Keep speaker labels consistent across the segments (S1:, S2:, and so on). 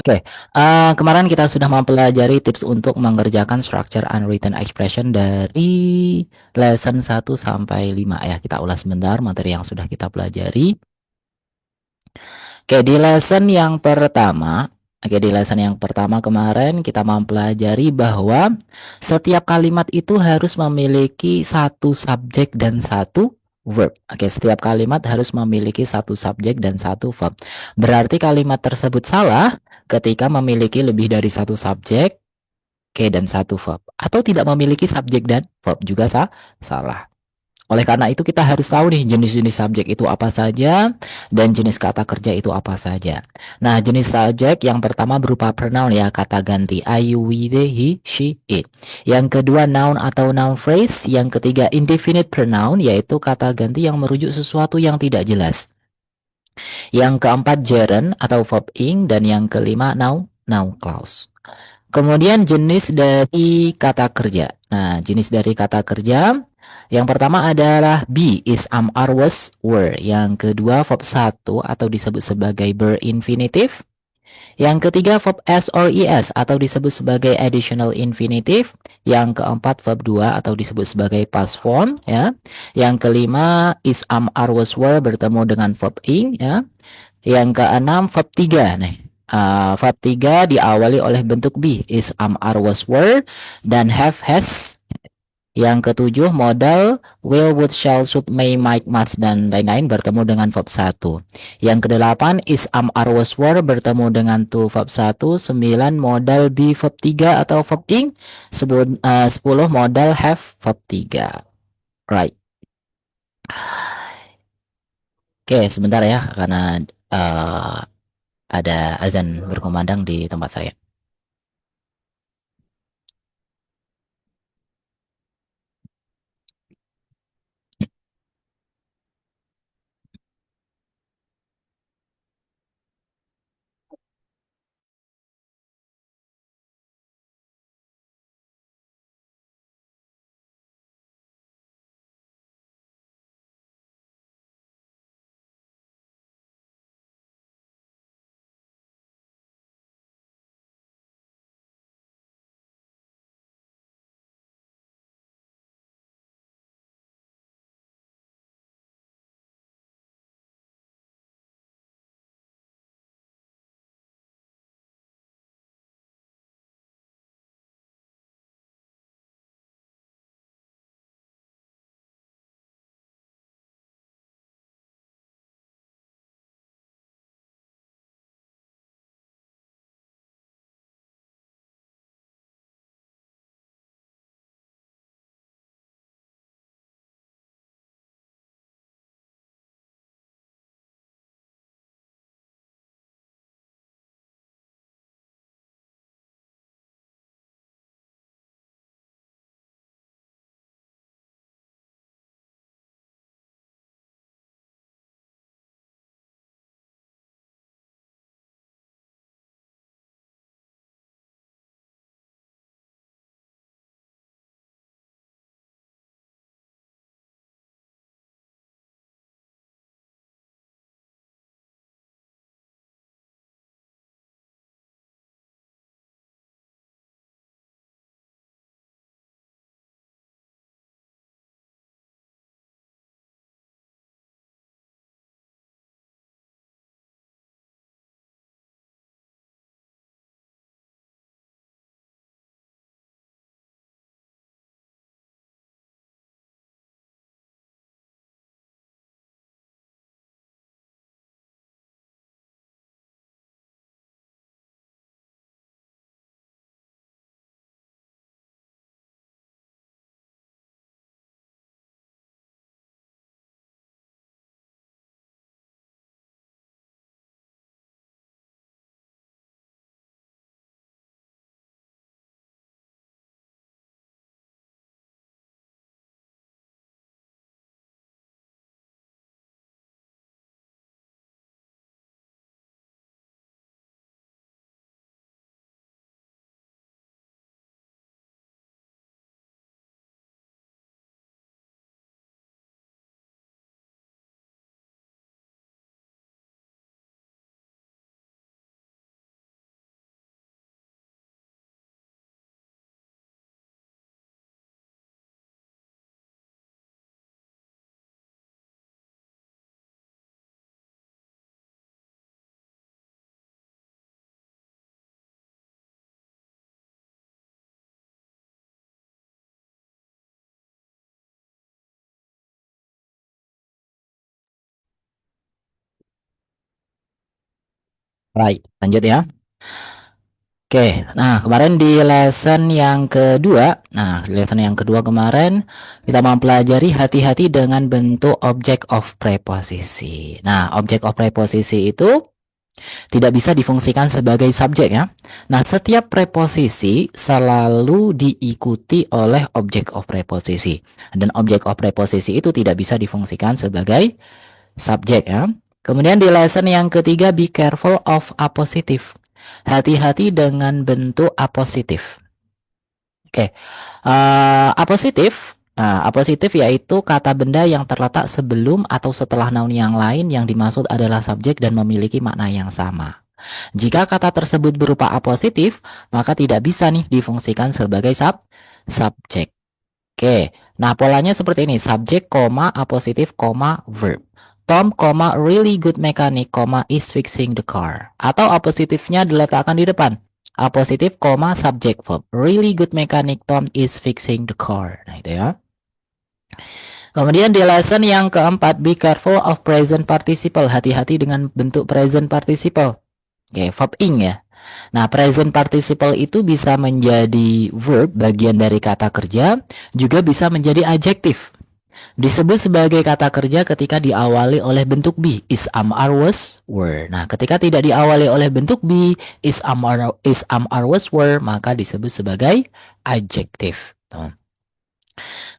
S1: Oke, kemarin kita sudah mempelajari tips untuk mengerjakan structure unwritten expression dari lesson 1 sampai 5 ya. Kita ulas sebentar materi yang sudah kita pelajari. Oke, di lesson yang pertama kemarin kita mempelajari bahwa setiap kalimat itu harus memiliki satu subjek dan satu verb. Oke, setiap kalimat harus memiliki satu subjek dan satu verb. Berarti kalimat tersebut salah ketika memiliki lebih dari satu subjek, oke, dan satu verb. Atau tidak memiliki subjek dan verb juga salah. Oleh karena itu kita harus tahu nih jenis-jenis subjek itu apa saja dan jenis kata kerja itu apa saja. Nah, jenis subjek yang pertama berupa pronoun ya, kata ganti I, you, we, they, he, she, it. Yang kedua noun atau noun phrase. Yang ketiga indefinite pronoun yaitu kata ganti yang merujuk sesuatu yang tidak jelas. Yang keempat gerund atau verb ing dan yang kelima noun clause. Kemudian jenis dari kata kerja. Nah, jenis dari kata kerja yang pertama adalah be, is, am, are, was, were. Yang kedua verb satu atau disebut sebagai berinfinitive. Yang ketiga verb s or es atau disebut sebagai additional infinitive. Yang keempat verb 2 atau disebut sebagai past form ya. Yang kelima is, am, are, was, were bertemu dengan verb ing ya. Yang keenam verb 3 nih. Verb 3 diawali oleh bentuk be, is, am, are, was, were dan have, has. Yang ketujuh modal will, would, shall, should, may, might, must dan lain-lain bertemu dengan verb 1. Yang kedelapan is, am, are, was, were bertemu dengan to verb 1. 9 modal be verb 3 atau verb ing. 10 modal have verb 3. Right. Oke, sebentar ya karena uh, ada azan berkumandang di tempat saya. Right, lanjut ya. Oke, nah kemarin di lesson yang kedua, kemarin kita mempelajari hati-hati dengan bentuk object of preposisi. Nah, object of preposisi itu tidak bisa difungsikan sebagai subjek ya. Nah, setiap preposisi selalu diikuti oleh object of preposisi. Dan object of preposisi itu tidak bisa difungsikan sebagai subjek ya. Kemudian di lesson yang ketiga, be careful of appositive. Hati-hati dengan bentuk apositif. Oke, apositif. Nah, apositif yaitu kata benda yang terletak sebelum atau setelah noun yang lain yang dimaksud adalah subjek dan memiliki makna yang sama. Jika kata tersebut berupa apositif, maka tidak bisa nih difungsikan sebagai subjek. Oke, nah polanya seperti ini. Subjek, apositif, verb. Tom, really good mechanic, is fixing the car. Atau apositifnya diletakkan di depan. Apositif, subjek, verb. Really good mechanic, Tom is fixing the car. Nah itu ya. Kemudian di lesson yang keempat, be careful of present participle. Hati-hati dengan bentuk present participle. Oke, verb ing ya. Nah, present participle itu bisa menjadi verb, bagian dari kata kerja, juga bisa menjadi adjektif. Disebut sebagai kata kerja ketika diawali oleh bentuk be, is, are, was, were. Nah, ketika tidak diawali oleh bentuk be, is, are, was, were, maka disebut sebagai adjektif.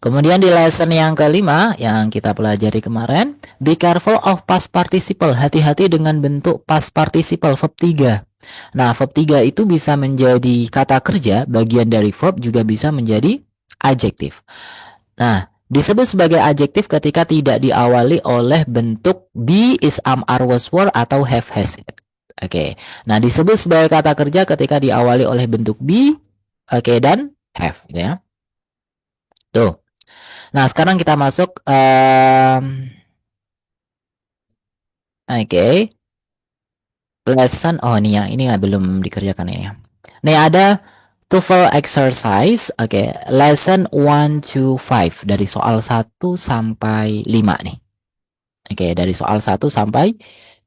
S1: Kemudian di lesson yang kelima yang kita pelajari kemarin, be careful of past participle. Hati-hati dengan bentuk past participle verb 3. Nah, verb 3 itu bisa menjadi kata kerja, bagian dari verb juga bisa menjadi adjektif. Nah, disebut sebagai adjektif ketika tidak diawali oleh bentuk be, is, are, was, were, atau have, has. Oke. Nah, disebut sebagai kata kerja ketika diawali oleh bentuk be, dan have, gitu ya. Tuh. Nah, sekarang kita masuk oke. Lesson, oh ini ya, ini belum dikerjakan ini ya. Nih ada TOEFL exercise, oke. Lesson 1 to 5 dari soal 1 sampai 5 nih. Oke, dari soal 1 sampai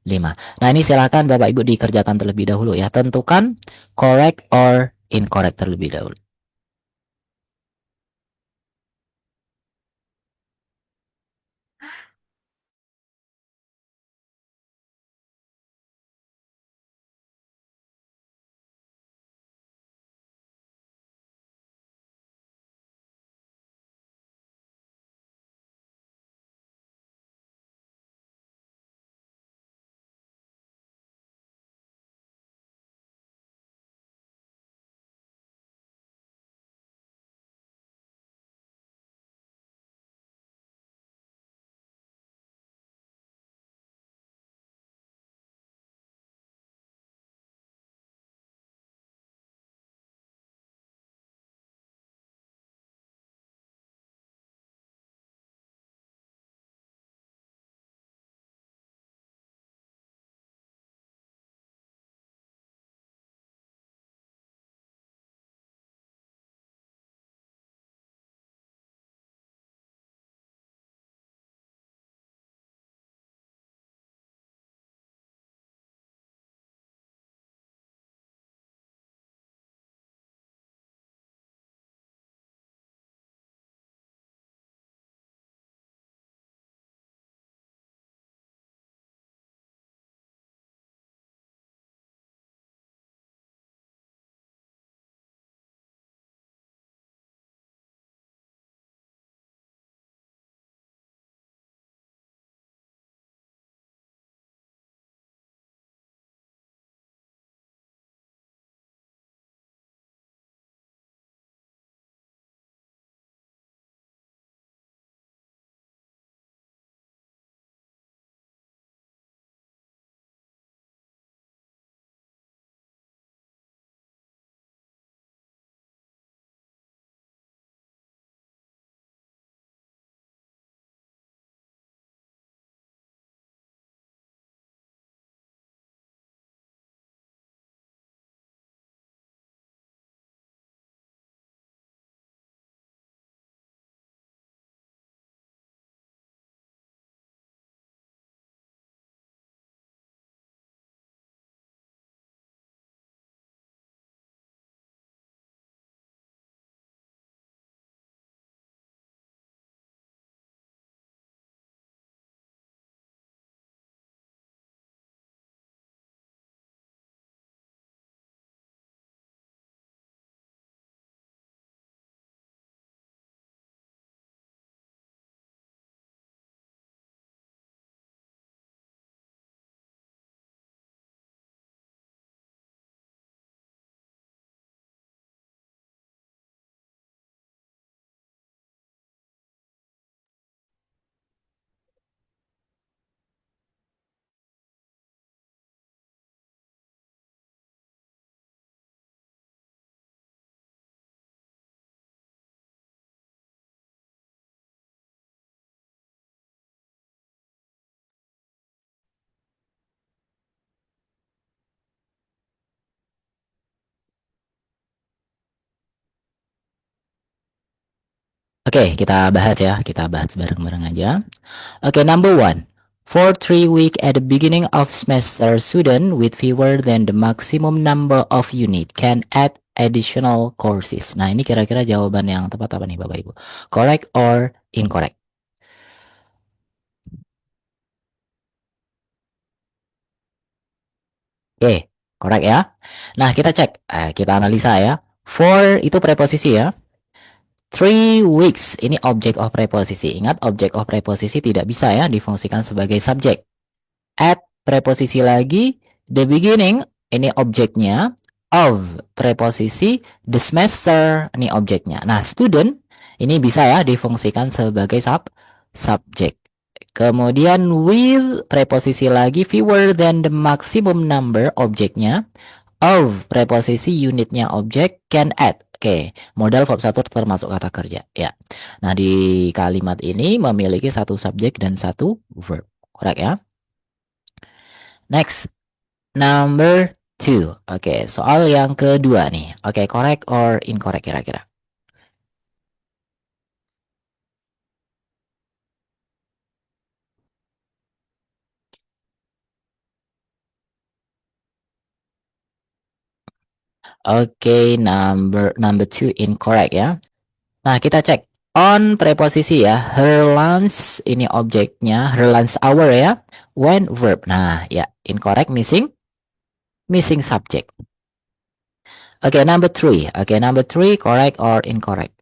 S1: 5. Nah, ini silakan Bapak Ibu dikerjakan terlebih dahulu ya. Tentukan correct or incorrect terlebih dahulu. Oke, kita bahas ya. Kita bahas bareng-bareng aja. Oke, number one. For 3 week at the beginning of semester, student with fewer than the maximum number of unit can add additional courses. Nah, ini kira-kira jawaban yang tepat apa nih Bapak Ibu? Correct or incorrect? Oke, correct ya. Nah, kita cek. Kita analisa ya. For itu preposisi ya. 3 weeks ini object of preposisi. Ingat, object of preposisi tidak bisa ya difungsikan sebagai subjek. At preposisi lagi, the beginning ini objeknya, of preposisi, the semester ini objeknya. Nah, student ini bisa ya difungsikan sebagai subjek. Kemudian with preposisi lagi, fewer than the maximum number objeknya, of preposisi unitnya objek, can add. Oke, modal verb satu termasuk kata kerja ya. Nah, di kalimat ini memiliki satu subjek dan satu verb. Correct ya? Next, number two. Oke, soal yang kedua nih. Oke, correct or incorrect kira-kira? Oke, number two incorrect ya. Nah, kita cek on preposisi ya. Her lunch ini objeknya, her lunch hour ya. When verb. Nah, ya incorrect, missing subject. Oke, number three. Oke, number three correct or incorrect?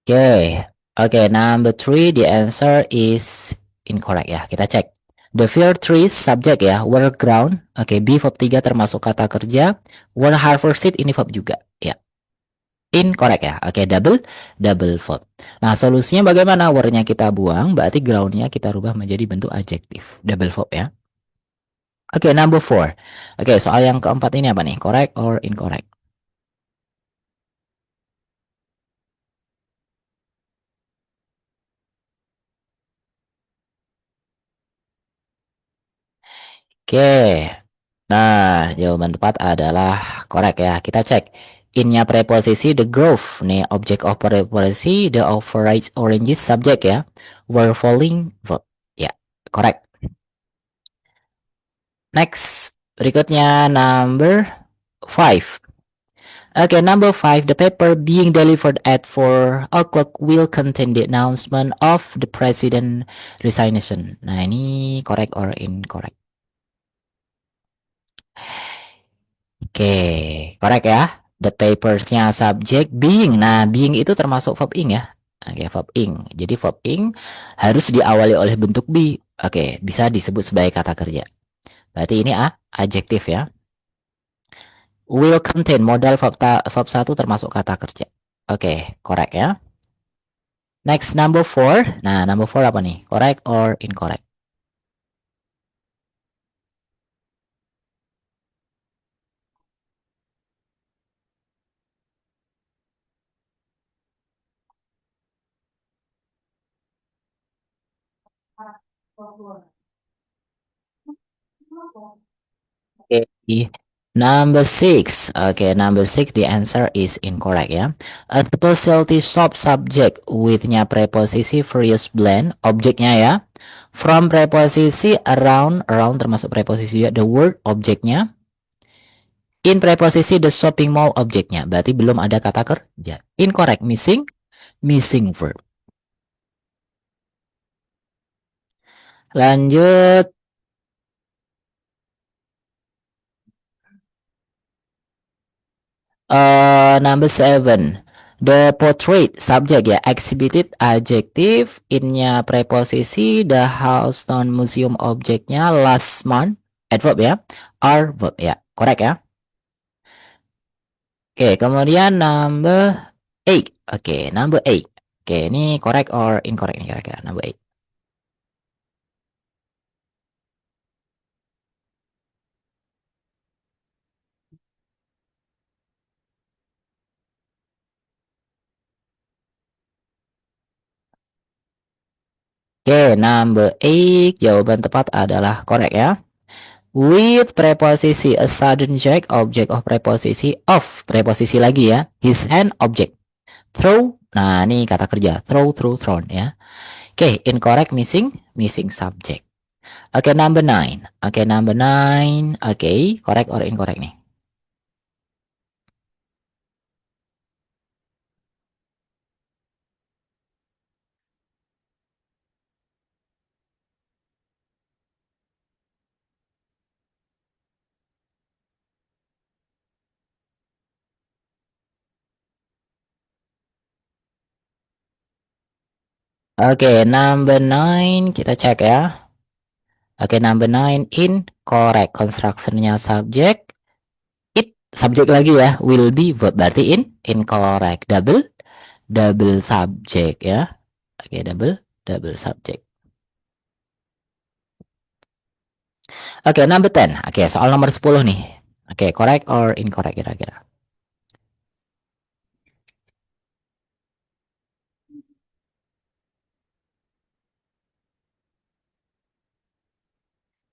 S1: Oke, oke, number three, the answer is incorrect ya. Kita cek. The first three subject ya, were ground. Oke, be verb 3 termasuk kata kerja. Were harvested ini verb juga. Ya, incorrect ya. Oke, double verb. Nah, solusinya bagaimana? Were-nya kita buang, berarti ground-nya kita rubah menjadi bentuk adjektif. Double verb ya. Oke, number four. Oke, soal yang keempat ini apa nih? Correct or incorrect? Oke, nah, jawaban tepat adalah correct ya. Kita cek. Innya preposisi the grove. Nih, object of preposisi the overrides oranges subject ya. Were falling verb. Ya, correct. Next, berikutnya number five. Okay, number five. The paper being delivered at 4 o'clock will contain the announcement of the president resignation. Nah, ini correct or incorrect? Oke, correct ya. The papersnya subject being. Nah, being itu termasuk verb ing ya. Oke, verb ing. Jadi verb ing harus diawali oleh bentuk be. Oke, bisa disebut sebagai kata kerja. Berarti ini adjektif ya. Will contain modal verb 1 termasuk kata kerja. Oke, correct ya. Next, number four. Nah, number four apa nih? Correct or incorrect? Okay. Number six. Okay, number six, the answer is incorrect ya. A specialty shop subject with-nya preposisi various blend, objeknya ya. From preposisi around termasuk preposisi juga. The word objeknya. In preposisi the shopping mall objeknya. Berarti belum ada kata kerja. Incorrect, missing verb. Lanjut. Number seven. The portrait subject ya, exhibited adjective, innya preposisi, the house town museum objeknya, last month, adverb ya, are verb ya, correct ya. Oke, kemudian number 8. Oke, number 8. Oke, ini correct or incorrect nih kira-kira number 8. Oke, number 8 jawaban tepat adalah correct ya. With preposisi a sudden jerk, object of preposisi of, preposisi lagi ya. His hand, object. Throw, nah ini kata kerja. Throw, throw, thrown ya. Oke, incorrect, missing, missing subject. Oke, number 9. Oke, number 9. Oke, correct or incorrect nih. Oke, number 9 kita cek ya. Oke, number 9 incorrect. Constructionnya subject. It subject lagi ya. Will be verb. Berarti incorrect. Double subject ya. Oke, double subject. Oke, number 10. Oke, soal nomor 10 nih. Oke, correct or incorrect kira-kira.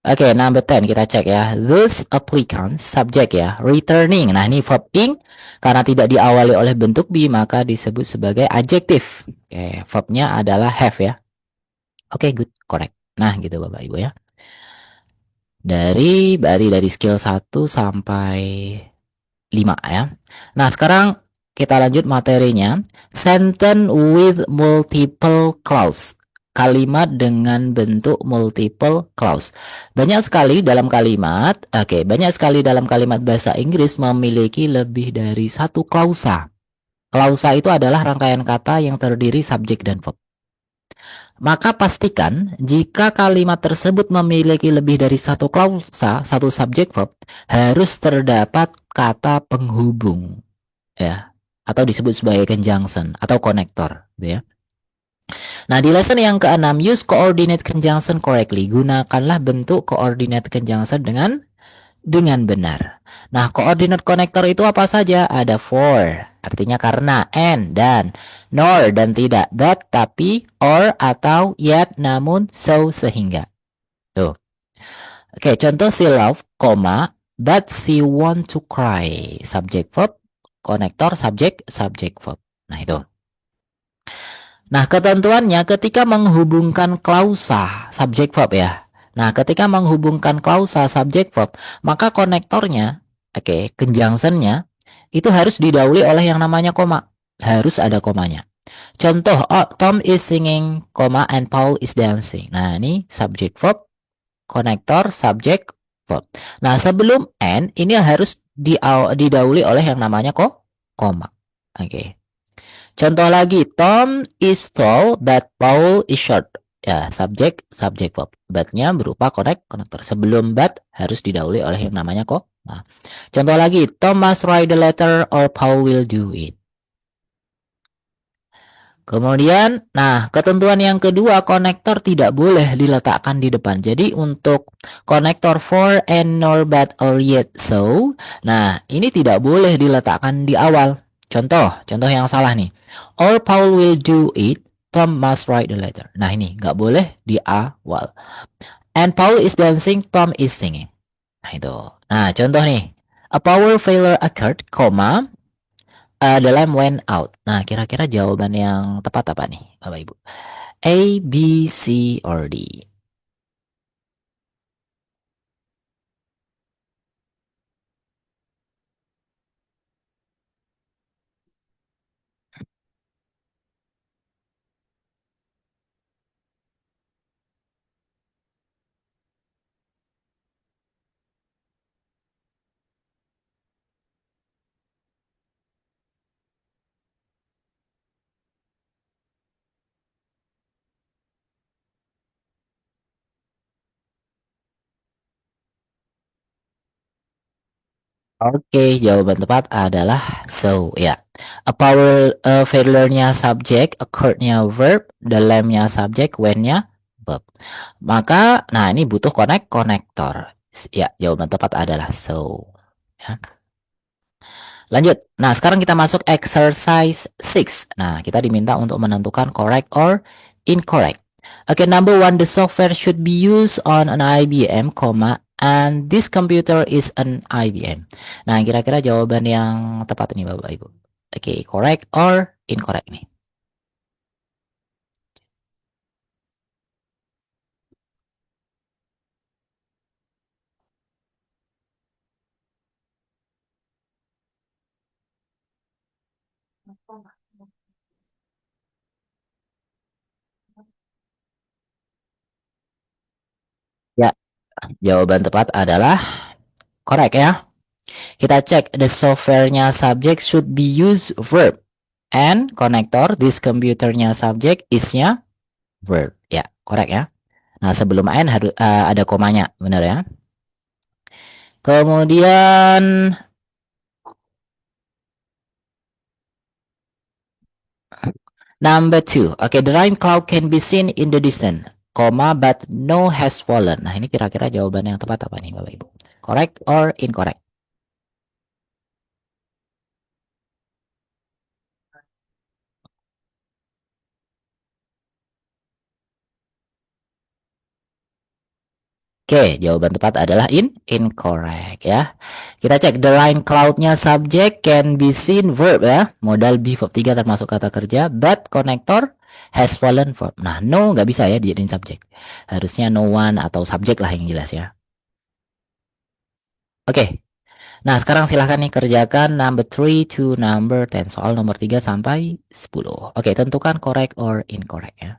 S1: Oke, number 10 kita cek ya. Those applicants, subject ya, returning. Nah, ini verb ing karena tidak diawali oleh bentuk be maka disebut sebagai adjective. Oke, verbnya adalah have ya. Oke, good, correct. Nah, gitu Bapak Ibu ya. Dari skill 1 sampai 5 ya. Nah, sekarang kita lanjut materinya. Sentence with multiple clause. Kalimat dengan bentuk multiple clause. Banyak sekali dalam kalimat bahasa Inggris memiliki lebih dari satu klausa. Klausa itu adalah rangkaian kata yang terdiri subjek dan verb. Maka pastikan jika kalimat tersebut memiliki lebih dari satu klausa, satu subjek verb, harus terdapat kata penghubung ya, atau disebut sebagai conjunction atau konektor gitu ya. Nah, di lesson yang keenam, use coordinate conjunction correctly. Gunakanlah bentuk coordinate conjunction dengan benar. Nah, koordinat konektor itu apa saja? Ada for, artinya karena, and, dan, nor, dan tidak, but, tapi, or, atau, yet, namun, so, sehingga. Tuh. Oke, contoh she love, but she want to cry. Subject verb, konektor, subject verb. Nah, itu. Nah, ketentuannya ketika menghubungkan klausa subjek verb ya. Nah, ketika menghubungkan klausa subjek verb, maka konektornya, oke, conjunctionnya itu harus didahului oleh yang namanya koma. Harus ada komanya. Contoh, oh, Tom is singing, and Paul is dancing. Nah, ini subjek verb, konektor, subjek verb. Nah, sebelum and, ini harus didahului oleh yang namanya koma. Oke. Contoh lagi, Tom is tall but Paul is short. Ya, subjek verb. But-nya berupa konektor. Sebelum but harus didahului oleh yang namanya kok. Nah, contoh lagi, Tom must write the letter or Paul will do it. Kemudian, nah, ketentuan yang kedua, konektor tidak boleh diletakkan di depan. Jadi untuk konektor for and nor but or yet so, nah, ini tidak boleh diletakkan di awal. Contoh yang salah nih. Or Paul will do it, Tom must write the letter. Nah, ini nggak boleh di awal. And Paul is dancing, Tom is singing. Nah, itu. Nah, contoh nih. A power failure occurred, the lamp went out. Nah, kira-kira jawaban yang tepat apa nih, Bapak Ibu? A, B, C, or D? Oke, jawaban tepat adalah so ya. A power failure-nya subjek, occurred-nya verb, the lamb-nya subjek, when-nya verb. Maka, nah ini butuh konektor. Ya, jawaban tepat adalah so. Ya. Lanjut. Nah, sekarang kita masuk exercise 6. Nah, kita diminta untuk menentukan correct or incorrect. Okay, number one, the software should be used on an IBM, and this computer is an IBM. Nah, kira-kira jawaban yang tepat ini Bapak Ibu. Oke, correct or incorrect nih? Ya, jawaban tepat adalah correct ya. Kita cek the software-nya subject should be used verb and connector this computer-nya subject is-nya verb. Ya, correct ya. Nah, sebelum n harus ada komanya, benar ya. Kemudian number two. Oke, the rain cloud can be seen in the distance, but no has fallen. Nah, ini kira-kira jawaban yang tepat apa nih, Bapak Ibu? Correct or incorrect? Oke, jawaban tepat adalah incorrect ya. Kita cek the rain cloud-nya subject can be seen verb ya. Modal be verb 3 termasuk kata kerja, but connector has fallen verb. Nah, no nggak bisa ya dijadiin subjek. Harusnya no one atau subjek lah yang jelas ya. Oke. Nah, sekarang silahkan nih kerjakan number 3 to number 10. Soal nomor 3 sampai 10. Oke, tentukan correct or incorrect ya.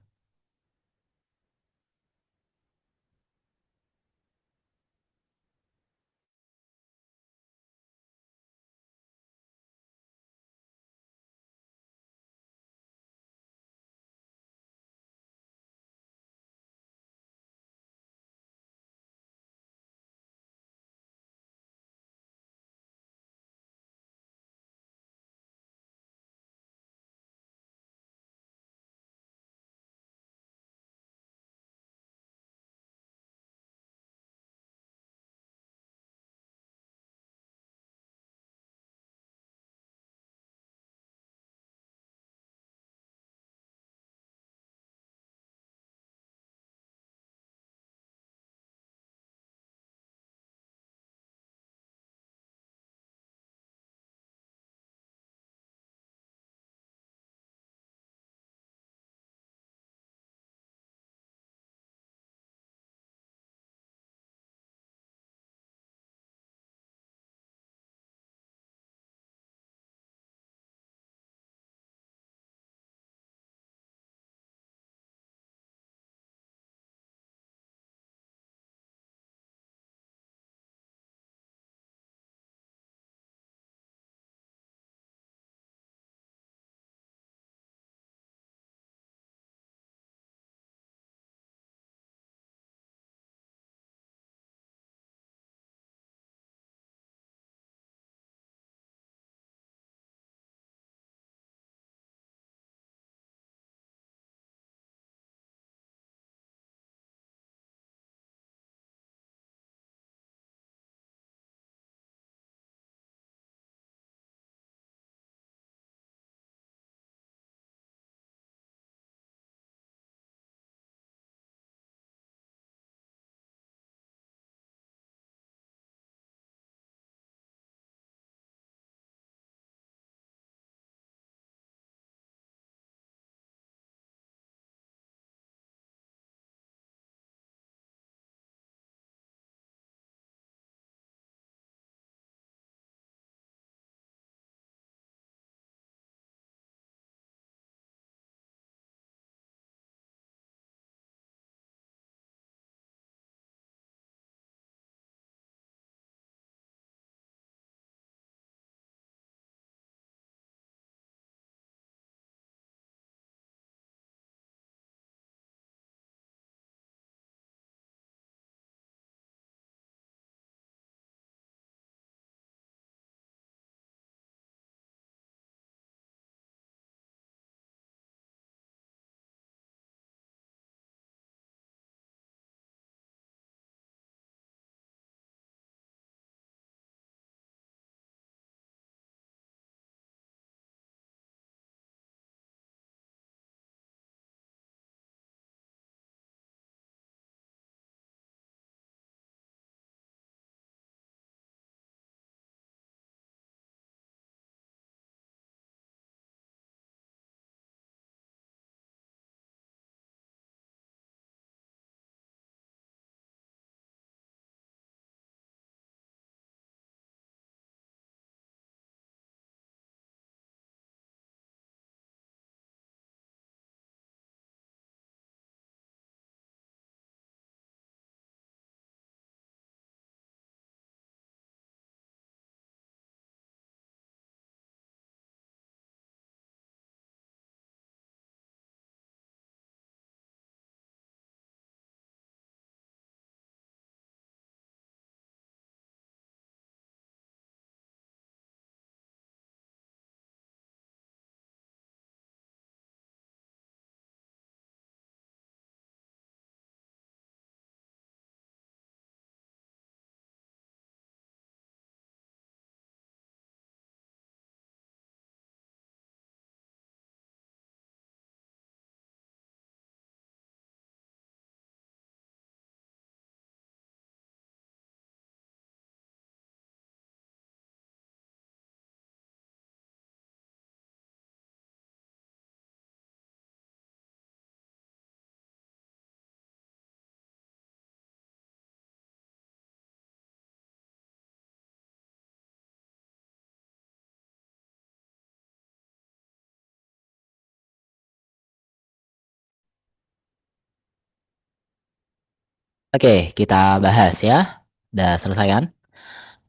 S1: Oke, kita bahas ya. Udah selesai kan?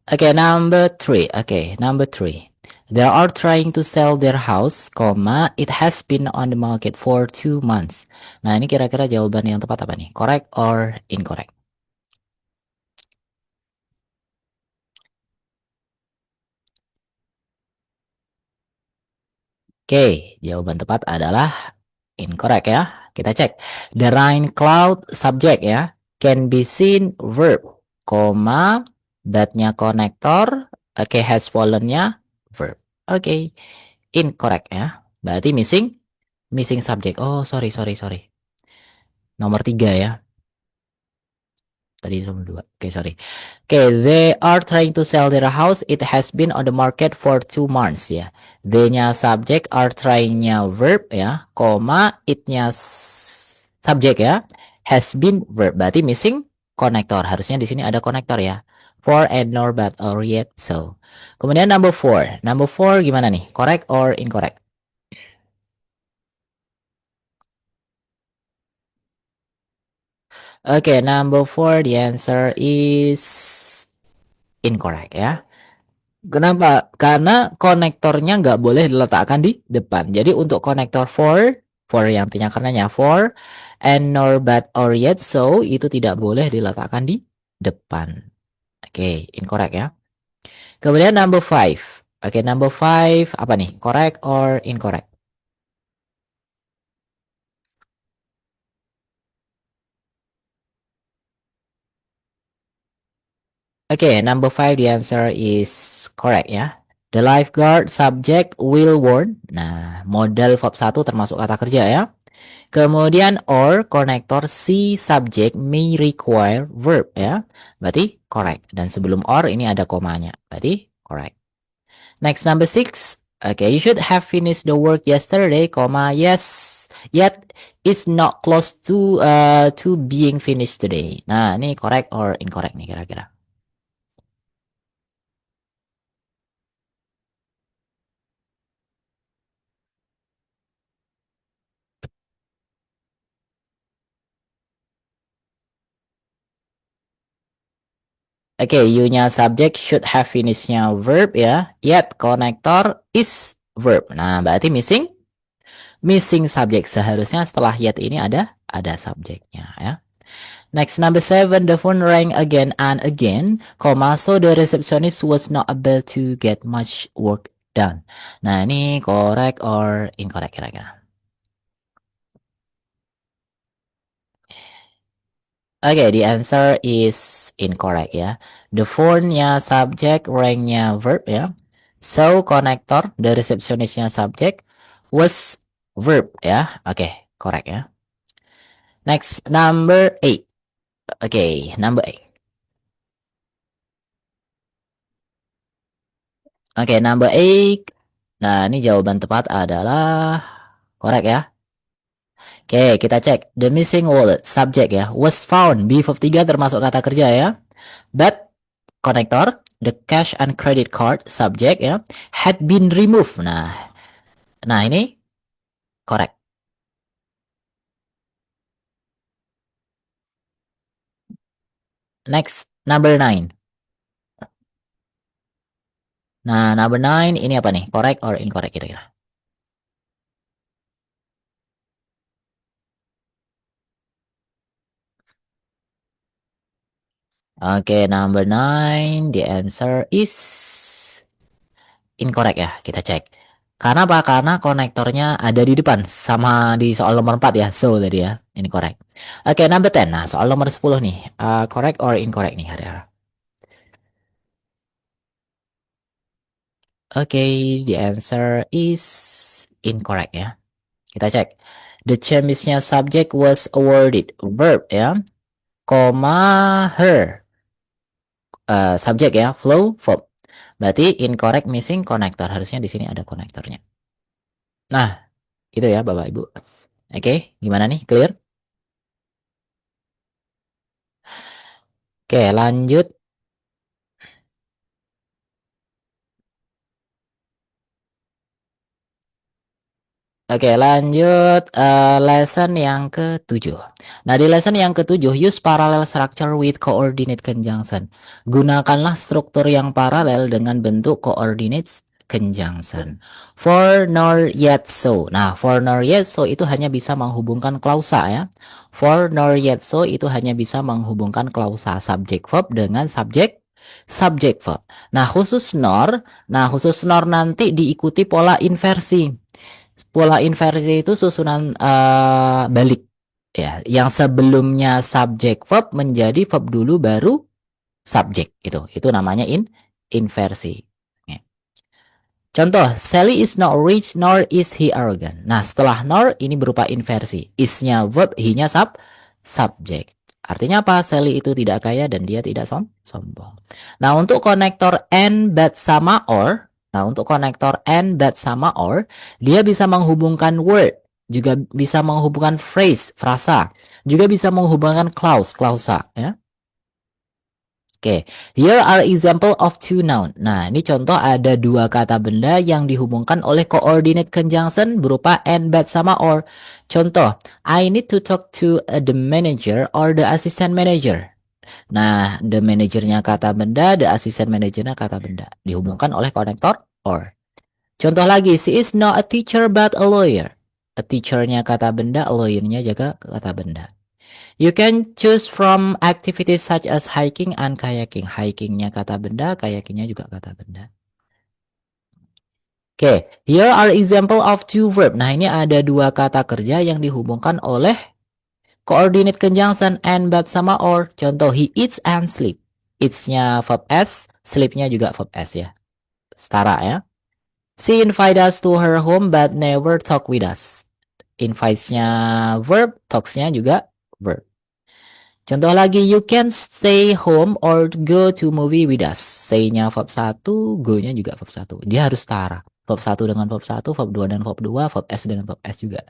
S1: Oke, number three. Oke, number three. They are trying to sell their house, comma, it has been on the market for 2 months. Nah, ini kira-kira jawaban yang tepat apa nih? Correct or incorrect? Oke, jawaban tepat adalah incorrect ya. Kita cek. The rain cloud subject ya. Can be seen verb, koma, that-nya konektor, oke, has fallen-nya verb. Oke, incorrect ya. Berarti missing subject. Oh, sorry, sorry, sorry. Nomor 3 ya. Tadi nomor 2. Oke, sorry. Oke, they are trying to sell their house. It has been on the market for 2 months ya. They-nya subject, are trying-nya verb ya, koma, it-nya subject ya. Has been verb. Berarti missing konektor. Harusnya di sini ada konektor ya. For and nor but or yet so. Kemudian number 4. Number 4 gimana nih? Correct or incorrect? Oke, number 4 the answer is incorrect ya. Kenapa? Karena konektornya nggak boleh diletakkan di depan. Jadi untuk konektor for yang artinya karenanya for, and nor but or yet so itu tidak boleh diletakkan di depan. Oke, incorrect ya. Kemudian number 5. Oke, number 5 apa nih? Correct or incorrect? Oke, number 5 the answer is correct ya. The lifeguard subject will warn. Nah, modal verb 1 termasuk kata kerja ya. Kemudian or konektor si subject may require verb ya. Berarti correct. Dan sebelum or ini ada komanya. Berarti correct. Next number 6. Okay, you should have finished the work yesterday, comma yes, yet it's not close to being finished today. Nah, ini correct or incorrect nih kira-kira. Oke, you-nya subject should have finished-nya verb ya. Yet konektor is verb. Nah, berarti missing subject. Seharusnya setelah yet ini ada subjeknya ya. Next number 7, the phone rang again and again, comma, so the receptionist was not able to get much work done. Nah, ini correct or incorrect kira-kira? Oke, the answer is incorrect ya. The phone-nya subject, rang-nya verb ya. So, connector, the receptionist-nya subject, was verb ya. Oke, correct ya. Next, number 8. Oke, number 8. Oke, number 8. Nah, ini jawaban tepat adalah correct ya. Oke, kita cek. The missing wallet, subject ya, was found. Be verb 3 termasuk kata kerja ya. But connector, the cash and credit card subject ya, had been removed. Nah ini correct. Next, number 9. Nah, number 9 ini apa nih? Correct or incorrect kira-kira? Oke, number 9, the answer is incorrect ya. Kita cek. Karena apa? Karena konektornya ada di depan sama di soal nomor 4 ya. So tadi ya. Ini correct. Oke, number 10. Nah, soal nomor 10 nih. Correct or incorrect nih hari-hari. Oke, the answer is incorrect ya. Kita cek. The chemistnya subject was awarded verb ya, koma her subject ya, flow verb. Berarti incorrect missing connector. Harusnya di sini ada konektornya. Nah, itu ya Bapak Ibu. Oke, gimana nih? Clear? Oke, lanjut. Oke, lanjut lesson yang ke-7. Nah, di lesson yang ke-7, use parallel structure with coordinate conjunction. Gunakanlah struktur yang paralel dengan bentuk coordinate conjunction. For nor yet so. Nah, for nor yet so itu hanya bisa menghubungkan klausa ya. For nor yet so itu hanya bisa menghubungkan klausa subject verb dengan subject verb. Nah, khusus nor nanti diikuti pola inversi. Pola inversi itu susunan balik ya, yang sebelumnya subjek verb menjadi verb dulu baru subjek itu. Itu namanya inversi. Ya. Contoh, Sally is not rich nor is he arrogant. Nah, setelah nor ini berupa inversi. Is-nya verb, he-nya subjek. Artinya apa? Sally itu tidak kaya dan dia tidak sombong. Nah, untuk konektor and but sama or, dia bisa menghubungkan word, juga bisa menghubungkan phrase, frasa, juga bisa menghubungkan clause, klausa, ya. Oke, here are example of two noun. Nah, ini contoh ada dua kata benda yang dihubungkan oleh coordinate conjunction berupa and, but, sama or. Contoh, I need to talk to the manager or the assistant manager. Nah, the manajernya kata benda, the assistant manajernya kata benda. Dihubungkan oleh konektor or. Contoh lagi, she is not a teacher but a lawyer. A teachernya kata benda, a lawyernya juga kata benda. You can choose from activities such as hiking and kayaking. Hikingnya kata benda, kayakingnya juga kata benda. Oke, here are example of two verb. Nah, ini ada dua kata kerja yang dihubungkan oleh coordinate conjunction and but sama or. Contoh, he eats and sleep. Eats-nya verb S, sleep-nya juga verb S ya. Setara ya. She invite us to her home but never talk with us. Invites-nya verb, talks-nya juga verb. Contoh lagi, you can stay home or go to movie with us. Stay-nya verb 1, go-nya juga verb 1. Dia harus setara. Verb 1 dengan verb 1, verb 2 dan verb 2, verb S dengan verb S juga.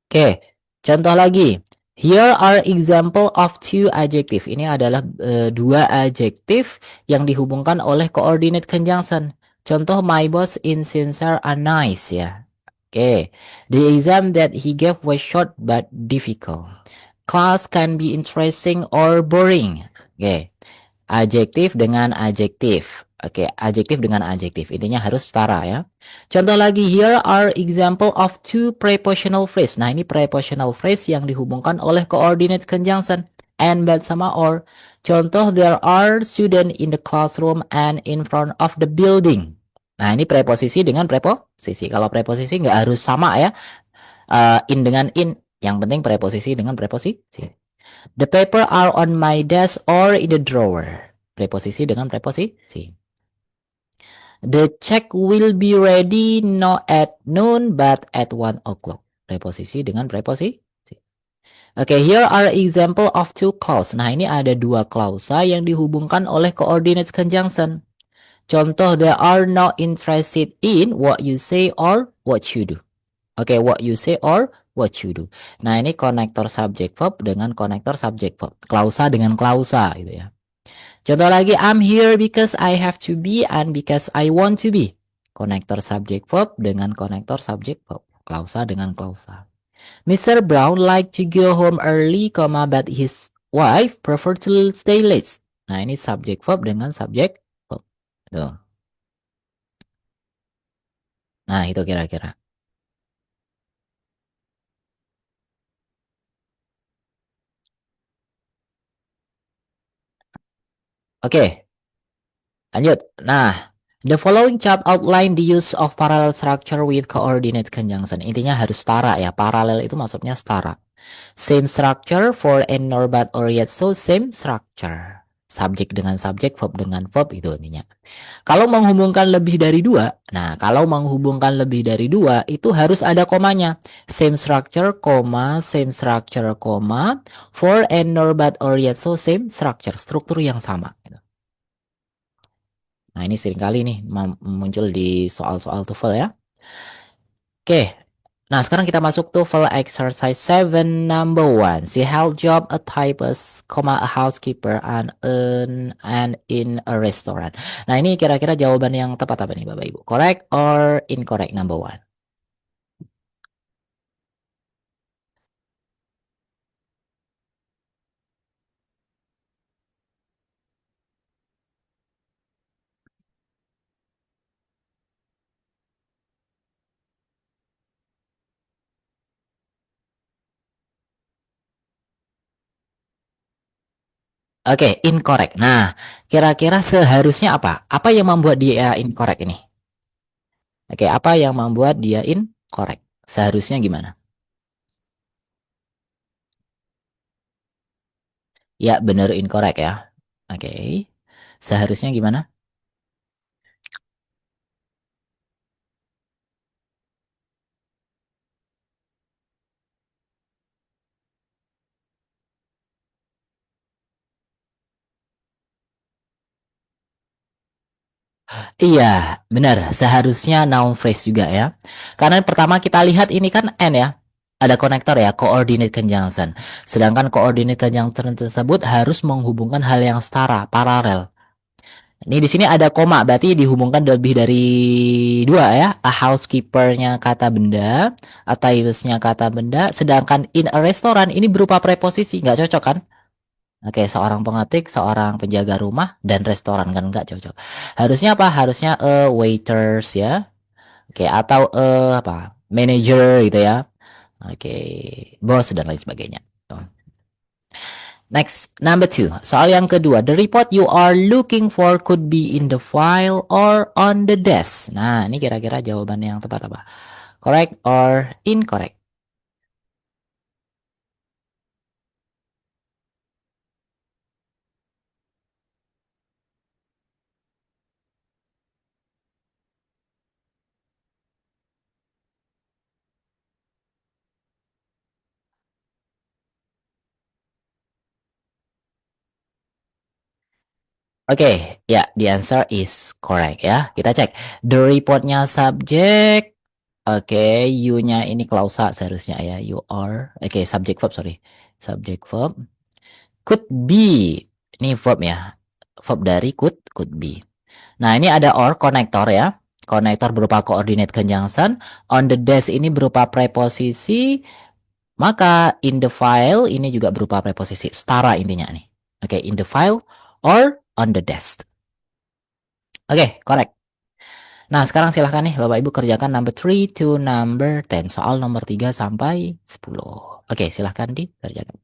S1: Oke, contoh lagi. Here are example of two adjective. Ini adalah dua adjektif yang dihubungkan oleh coordinate conjunction. Contoh, my boss in sincere and nice ya. Oke, the exam that he gave was short but difficult. Class can be interesting or boring. Oke, adjektif dengan adjektif. Oke, adjektif dengan adjektif. Intinya harus setara ya. Contoh lagi, here are example of two prepositional phrase. Nah, ini prepositional phrase yang dihubungkan oleh coordinate conjunction and but sama or. Contoh, there are students in the classroom and in front of the building. Nah, ini preposisi dengan preposisi. Kalau preposisi nggak harus sama ya. In dengan in. Yang penting preposisi dengan preposisi. The paper are on my desk or in the drawer. Preposisi dengan preposisi. The check will be ready not at noon but at 1 o'clock. Preposisi dengan preposisi. Oke, here are example of two clause. Nah, ini ada dua klausa yang dihubungkan oleh coordinate conjunction. Contoh, they are not interested in what you say or what you do. Oke, what you say or what you do. Nah, ini konektor subject verb dengan konektor subject verb. Klausa dengan klausa gitu ya. Contoh lagi, I'm here because I have to be and because I want to be. Konektor subject verb dengan konektor subject verb. Klausa dengan klausa. Mr. Brown like to go home early, but his wife prefer to stay late. Nah, ini subject verb dengan subject verb. Tuh. Nah, itu kira-kira. Oke, lanjut. Nah, the following chart outline the use of parallel structure with coordinate conjunction. Intinya harus setara ya. Paralel itu maksudnya setara. Same structure for and nor but or yet so, same structure. Subjek dengan subjek, verb dengan verb, itu intinya. Kalau menghubungkan lebih dari dua, nah kalau menghubungkan lebih dari dua itu harus ada komanya. Same structure, same structure, for and nor but or yet so, same structure. Struktur yang sama. Nah, ini seringkali nih muncul di soal-soal TOEFL ya. Oke, Nah, sekarang kita masuk TOEFL exercise 7 number 1. She held job a typist, a housekeeper and in a restaurant. Nah, ini kira-kira jawaban yang tepat apa nih Bapak Ibu? Correct or incorrect number 1? Oke, incorrect. Nah, kira-kira seharusnya apa? Apa yang membuat dia incorrect ini? Oke, apa yang membuat dia incorrect? Seharusnya gimana? Ya, bener incorrect ya. Oke. Seharusnya gimana? Iya, benar. Seharusnya noun phrase juga ya. Karena pertama kita lihat ini kan and ya. Ada konektor ya, coordinate conjunction. Sedangkan coordinate conjunction tersebut harus menghubungkan hal yang setara, paralel. Ini di sini ada koma, berarti dihubungkan lebih dari dua ya. A housekeeper-nya kata benda, a stylist-nya kata benda, sedangkan in a restaurant ini berupa preposisi, nggak cocok kan? Oke, seorang pengetik, seorang penjaga rumah, dan restoran kan nggak cocok. Harusnya apa? Harusnya waiters ya. Oke, atau apa? Manager gitu ya. Oke, bos dan lain sebagainya. Next, number two. Soal yang kedua, the report you are looking for could be in the file or on the desk. Nah, ini kira-kira jawaban yang tepat apa? Correct or incorrect? Oke, ya, the answer is correct ya. Kita cek. The reportnya subject. Oke, you-nya ini klausa seharusnya ya. You are. Oke, subject verb, sorry. Subject verb. Could be. Ini verb ya. Verb dari could be. Nah, ini ada or, konektor ya. Konektor berupa coordinate conjunction. On the desk ini berupa preposisi. Maka in the file ini juga berupa preposisi. Setara intinya nih. Oke, in the file or on the desk. Oke, correct. Nah, sekarang silahkan nih Bapak Ibu kerjakan number 3 to number 10. Soal nomor 3 sampai 10. Oke, silahkan dikerjakan.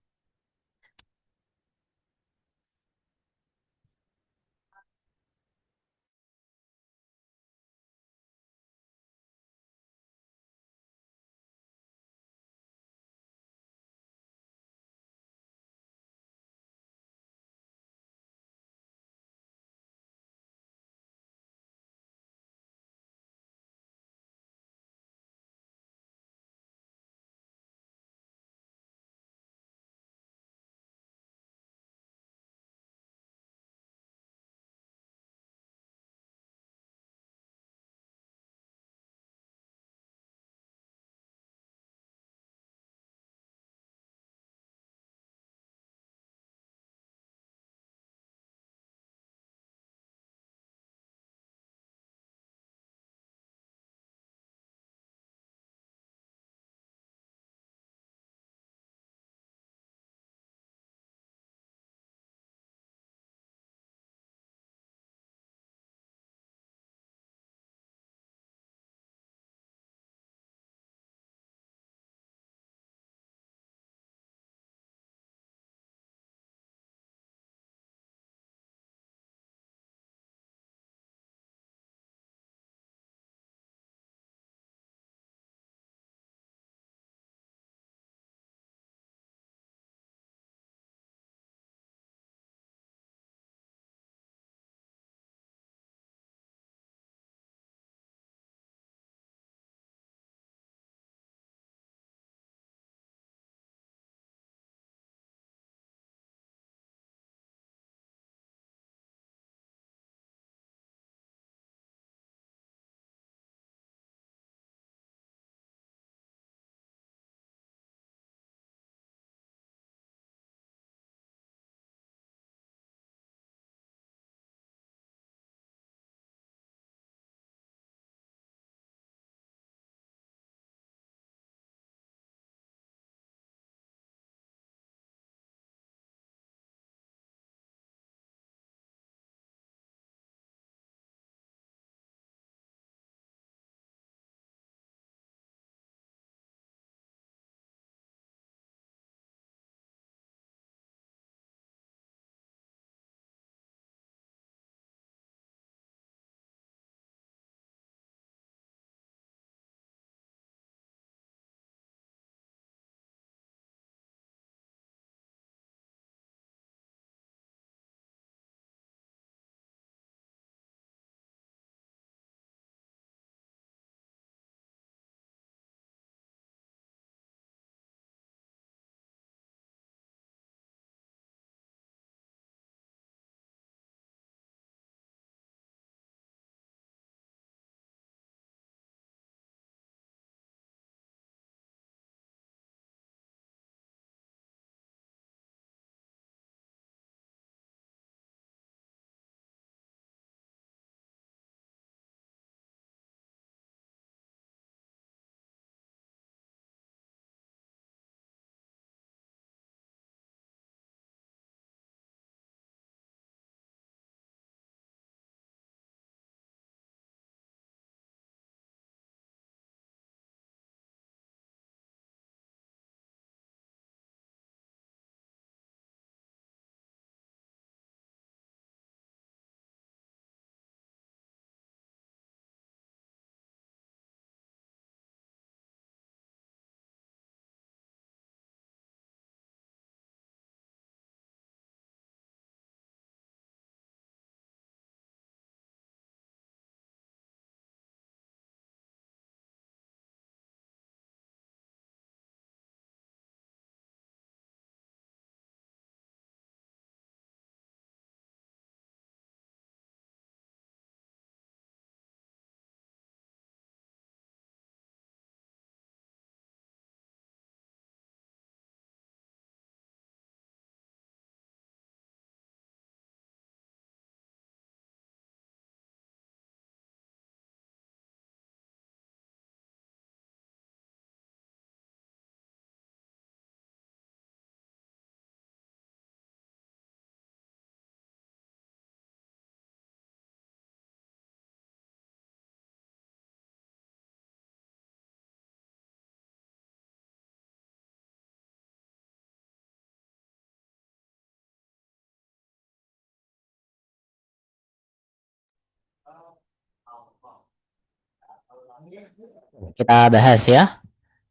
S1: Kita bahas ya.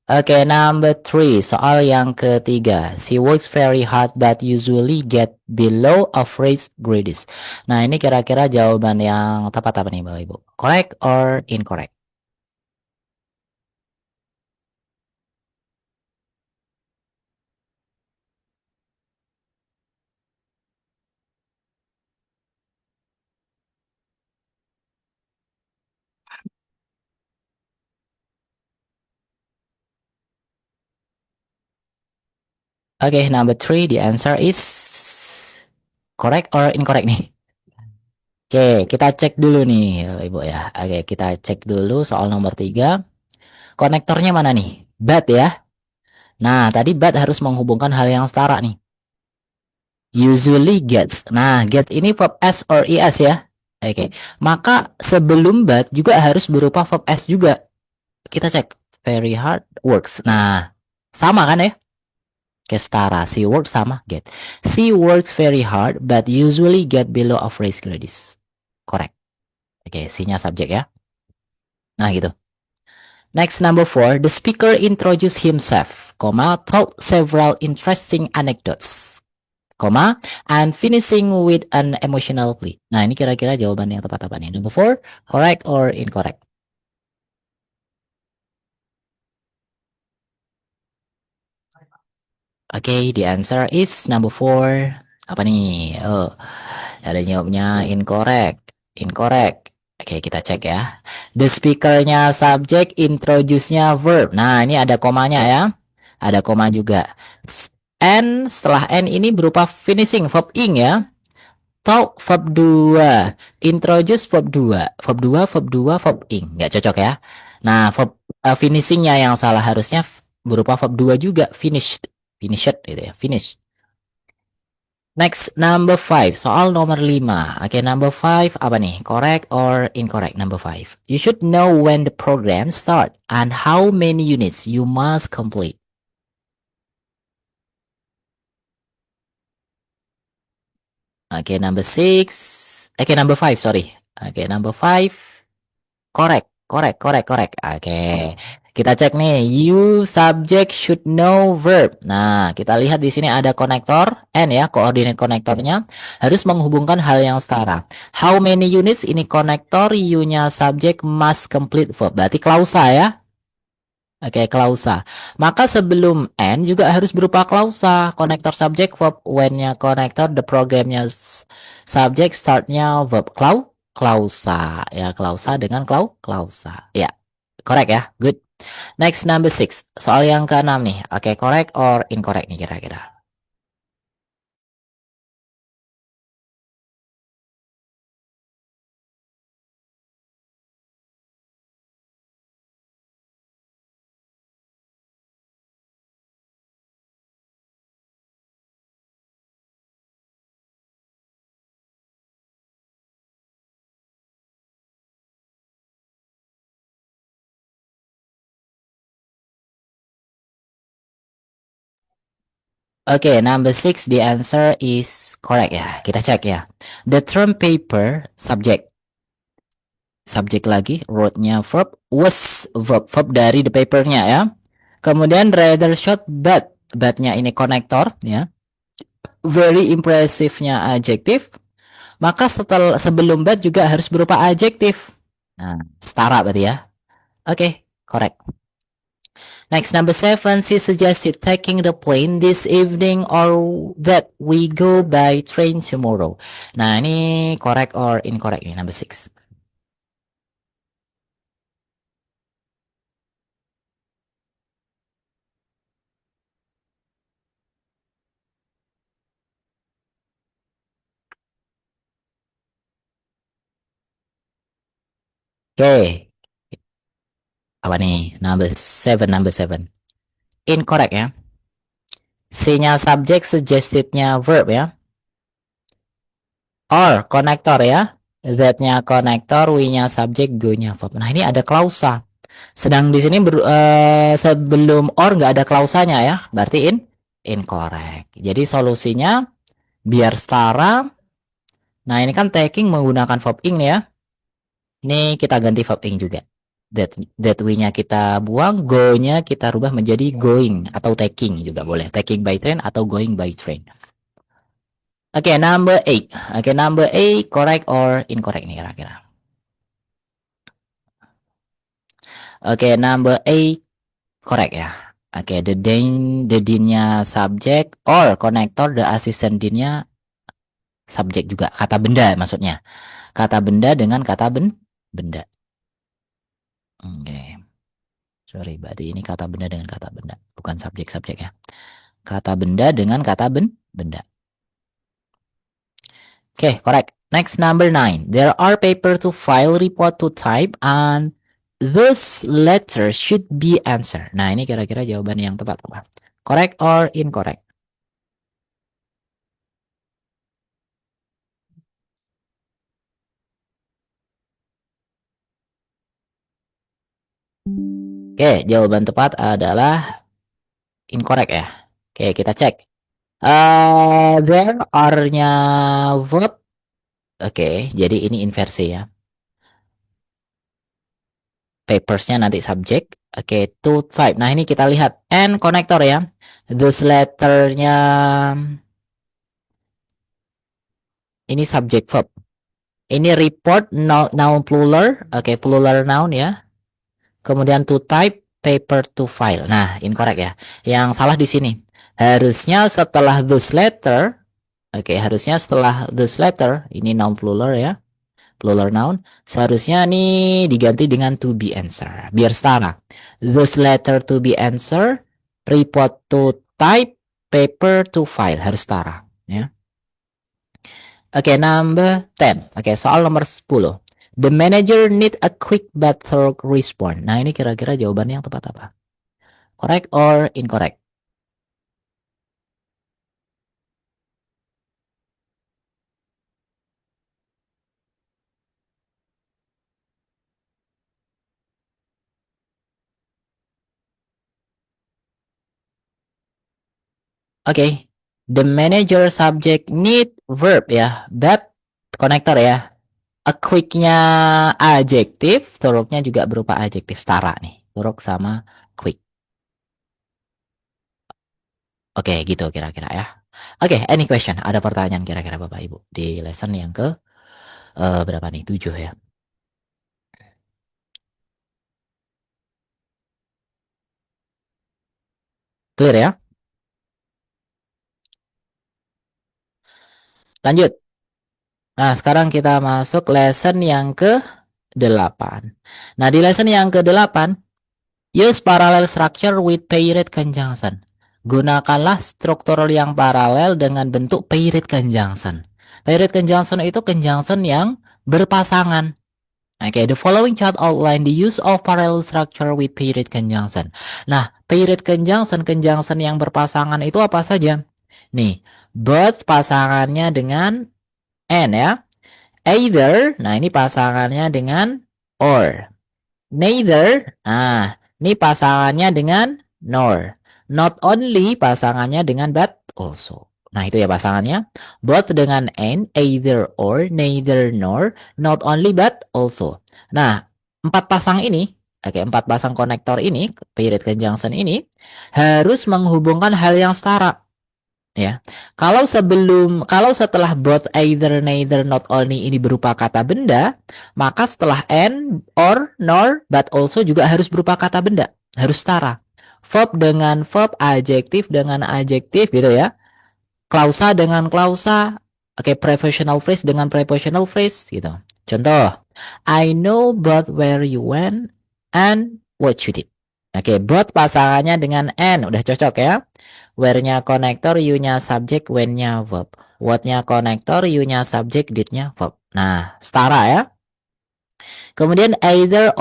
S1: Oke, number three, soal yang ketiga. She works very hard but usually get below average grades. Nah, ini kira-kira jawaban yang tepat apa nih, Bapak Ibu? Correct or incorrect? Oke, number three, the answer is correct or incorrect nih? Oke, kita cek dulu nih, Bapak Ibu ya. Oke, kita cek dulu soal nomor tiga. Konektornya mana nih? But ya. Nah, tadi but harus menghubungkan hal yang setara nih. Usually gets. Nah, gets ini verb S or ES ya. Oke. Maka sebelum but juga harus berupa verb S juga. Kita cek. Very hard works. Nah, sama kan ya? Oke, setara. She works sama get. She works very hard but usually get below average grades. Correct. Oke, C-nya subjek ya. Nah, gitu. Next, number four. The speaker introduced himself, told several interesting anecdotes, and finishing with an emotional plea. Nah, ini kira-kira jawaban yang tepat apa nih? Number four, correct or incorrect? Oke, the answer is number four. Apa nih? Oh, ada jawabnya incorrect. Incorrect. Oke, kita cek ya. The speaker-nya subject, introduce-nya verb. Nah, ini ada komanya ya. Ada koma juga. N setelah N ini berupa finishing verb ing ya. Talk verb 2, introduce verb 2, verb 2, verb 2, verb ing. Nggak cocok ya. Nah, verb finishingnya yang salah harusnya berupa verb 2 juga, finished. Finished gitu ya, finish. Next, number 5. Soal nomor 5. Oke, number 5 apa nih? Correct or incorrect? Number 5. You should know when the program start and how many units you must complete. Oke, number 6. Oke, number 5, sorry. Oke, number 5. Correct, correct, correct, correct. Oke. Kita cek nih, you subject should know verb. Nah, kita lihat di sini ada konektor N ya, koordinat konektornya harus menghubungkan hal yang setara. How many units ini konektor, you-nya subject must complete verb. Berarti klausa ya. Oke, klausa. Maka sebelum N juga harus berupa klausa. Konektor subject verb, when-nya konektor, the programnya subject, start-nya verb klausa. Ya, klausa dengan klausa. Ya, correct ya. Good. Next, number 6. Soal yang ke-6 nih. Oke, correct or incorrect nih kira-kira. Oke, number 6, the answer is correct ya. Kita cek ya. The term paper, subject. Subjek lagi, wrote-nya verb, was verb dari the paper-nya ya. Kemudian rather short but-nya ini konektor ya. Very impressive-nya adjektif. Maka setelah sebelum but juga harus berupa adjektif. Nah, setara berarti ya. Oke, correct. Next, number 7, she suggested taking the plane this evening or that we go by train tomorrow. Nah, ini correct or incorrect nih, number 6. Oke, apa nih? Number 7, number 7. Incorrect ya. C-nya subject, suggested-nya verb ya. Or, konektor ya. That-nya konektor, we-nya subject, go-nya verb. Nah, ini ada klausa. Sedang di sini sebelum or nggak ada klausanya ya. Berarti incorrect. Jadi solusinya biar setara. Nah, ini kan taking menggunakan verb ing ya. Ini kita ganti verb ing juga. That we-nya kita buang, go-nya kita rubah menjadi going atau taking juga boleh. Taking by train atau going by train. Oke, number 8. Oke, number 8 correct or incorrect nih kira-kira. Oke, number 8 correct ya. Oke, the din-nya subject or connector, the assistant din-nya subjek juga. Kata benda maksudnya. Kata benda dengan kata benda. Oke. Sorry, berarti ini kata benda dengan kata benda. Bukan subjek-subjek ya. Kata benda dengan kata benda. Oke, correct. Next, number 9. There are paper to file, report to type, and those letters should be answered. Nah, ini kira-kira jawaban yang tepat apa? Correct or incorrect? Oke, jawaban tepat adalah incorrect ya. Oke, kita cek. There are-nya verb. Oke, jadi ini inversi ya. Papers-nya nanti subject. Oke, to type. Nah, ini kita lihat. And connector ya. Those letter-nya ini subject verb. Ini report, noun plural. Oke, plural noun ya. Kemudian to type, paper to file. Nah, incorrect ya. Yang salah di sini. Harusnya setelah those letter. Oke, harusnya setelah those letter. Ini noun plural ya. Plural noun. Seharusnya nih diganti dengan to be answer. Biar setara. Those letter to be answer. Report to type. Paper to file. Harus setara. Ya. Oke, number 10. Oke, soal nomor 10. The manager need a quick but thorough response. Nah, ini kira-kira jawabannya yang tepat apa? Correct or incorrect? Oke. The manager subject need verb ya. That connector ya. A quick-nya adjektif, thorough-nya juga berupa adjektif setara nih. Thorough sama quick. Oke, gitu kira-kira ya. Oke, any question? Ada pertanyaan kira-kira Bapak Ibu di lesson yang ke berapa nih? 7 ya. Clear ya? Lanjut. Nah, sekarang kita masuk lesson yang ke-8. Nah, di lesson yang ke-8, use parallel structure with paired conjunction. Gunakanlah struktur yang paralel dengan bentuk paired conjunction. Paired conjunction itu conjunction yang berpasangan. Oke, the following chart outline the use of parallel structure with paired conjunction. Nah, paired conjunction yang berpasangan itu apa saja? Nih, both pasangannya dengan and ya. Either, nah ini pasangannya dengan or. Neither, nah ini pasangannya dengan nor. Not only pasangannya dengan but also. Nah itu ya pasangannya. Both dengan and, either or, neither nor, not only but also. Nah 4 pasang ini, oke 4 pasang konektor ini, paired conjunction ini harus menghubungkan hal yang setara. Ya, kalau setelah both, either, neither, not only ini berupa kata benda, maka setelah and, or, nor, but also juga harus berupa kata benda, harus setara. Verb dengan verb, adjektif dengan adjektif gitu ya. Klausa dengan klausa, oke, prepositional phrase dengan prepositional phrase gitu. Contoh, I know both where you went and what you did. Oke, both pasangannya dengan and udah cocok ya. Where-nya konektor, you-nya subjek, when-nya verb. What-nya konektor, you-nya subjek, did-nya verb. Nah, setara ya. Kemudian either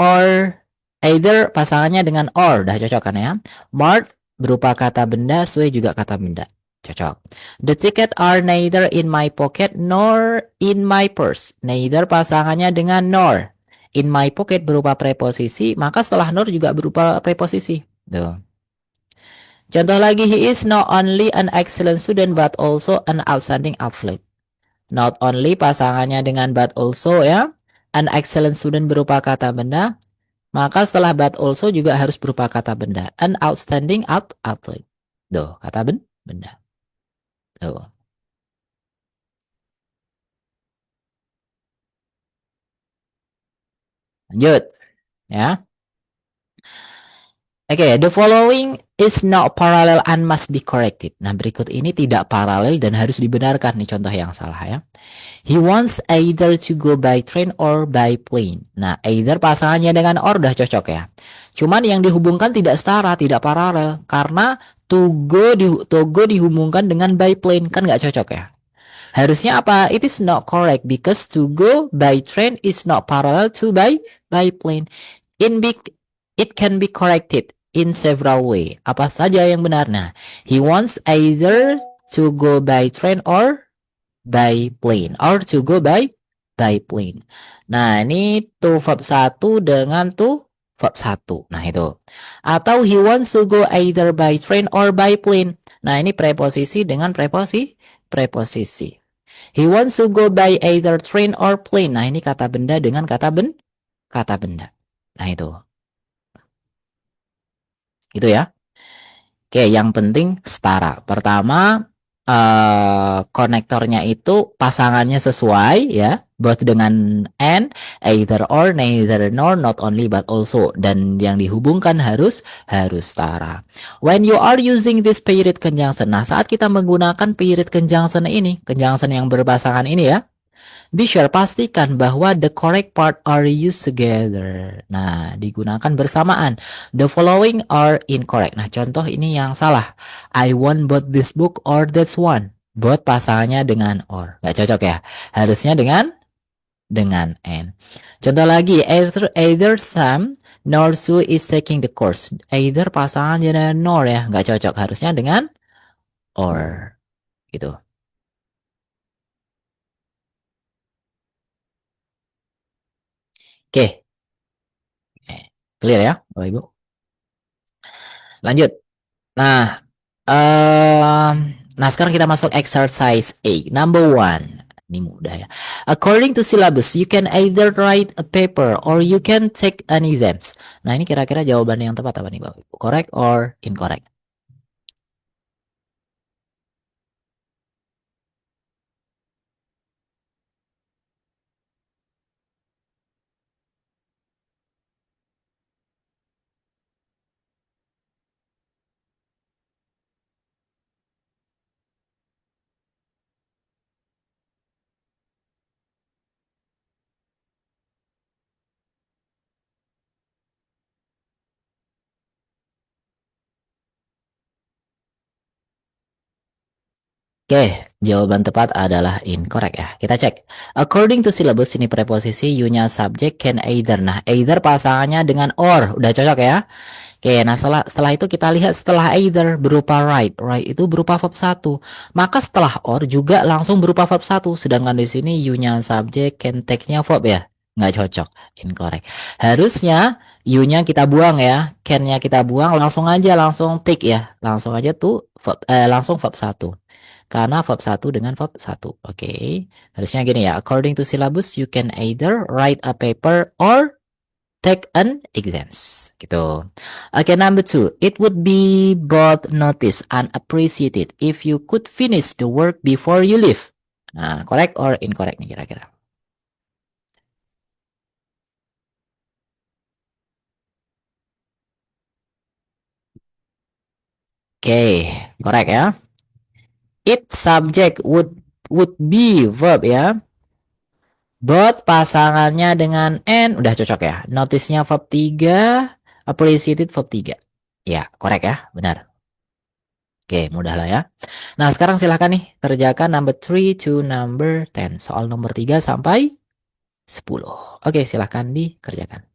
S1: pasangannya dengan or, udah cocok kan ya. Mark berupa kata benda, sway juga kata benda. Cocok. The ticket are neither in my pocket nor in my purse. Neither pasangannya dengan nor. In my pocket berupa preposisi, maka setelah nor juga berupa preposisi. Tuh. Contoh lagi, he is not only an excellent student but also an outstanding athlete. Not only pasangannya dengan but also ya. An excellent student berupa kata benda. Maka setelah but also juga harus berupa kata benda. An outstanding athlete. Tuh, kata benda. Tuh. Lanjut. Ya. Oke, the following is not parallel and must be corrected. Nah, berikut ini tidak paralel dan harus dibenarkan. Nih contoh yang salah ya. He wants either to go by train or by plane. Nah, either pasangannya dengan or udah cocok ya. Cuman yang dihubungkan tidak setara, tidak paralel. Karena to go dihubungkan dengan by plane. Kan nggak cocok ya. Harusnya apa? It is not correct because to go by train is not parallel to by plane. In big, it can be corrected in several way. Apa saja yang benar? Nah, he wants either to go by train or by plane or to go by plane. Nah, ini to verb satu dengan to verb satu. Nah, itu. Atau he wants to go either by train or by plane. Nah, ini preposisi dengan preposisi. He wants to go by either train or plane. Nah, ini kata benda dengan kata benda. Nah, itu. Itu ya. Oke, yang penting setara. Pertama, konektornya itu pasangannya sesuai ya, both dengan and, either or, neither nor, not only but also, dan yang dihubungkan harus setara. When you are using this period conjunction, nah saat kita menggunakan period conjunction ini, conjunction yang berpasangan ini ya, be sure pastikan bahwa the correct part are used together. Nah, digunakan bersamaan. The following are incorrect. Nah, contoh ini yang salah. I want both this book or that's one. Both pasangannya dengan or. Nggak cocok ya. Harusnya dengan and. Contoh lagi, either Sam nor Sue is taking the course. Either pasangannya dengan nor ya. Nggak cocok. Harusnya dengan or. Gitu. Oke. Clear ya, Bapak Ibu? Lanjut. Nah, nah sekarang kita masuk exercise A. Number one. Ini mudah ya. According to syllabus, you can either write a paper or you can take an exams. Nah ini kira-kira jawaban yang tepat apa nih Bapak Ibu? Correct or incorrect? Oke, jawaban tepat adalah incorrect ya. Kita cek. According to syllabus, ini preposisi you-nya subject can either. Nah, either pasangannya dengan or. Udah cocok ya. Oke, nah setelah itu kita lihat setelah either berupa right. Right itu berupa verb satu. Maka setelah or juga langsung berupa verb satu. Sedangkan di sini you-nya subject, can take-nya verb ya. Nggak cocok. Incorrect. Harusnya you-nya kita buang ya. Can-nya kita buang. Langsung take ya. Langsung aja tuh langsung verb satu. Karena verb satu dengan verb satu. Oke. Harusnya gini ya. According to syllabus, you can either write a paper or take an exams gitu. Okay, number two, it would be both noticed and appreciated if you could finish the work before you leave. Nah, correct or incorrect nih kira-kira? Oke, correct ya. It subject would be verb ya. Both pasangannya dengan and udah cocok ya. Notice-nya verb 3, appreciated verb 3. Ya, correct ya, benar. Oke, mudah lah ya. Nah, sekarang silahkan nih kerjakan number 3 to number 10. Soal nomor 3 sampai 10. Oke, silahkan dikerjakan.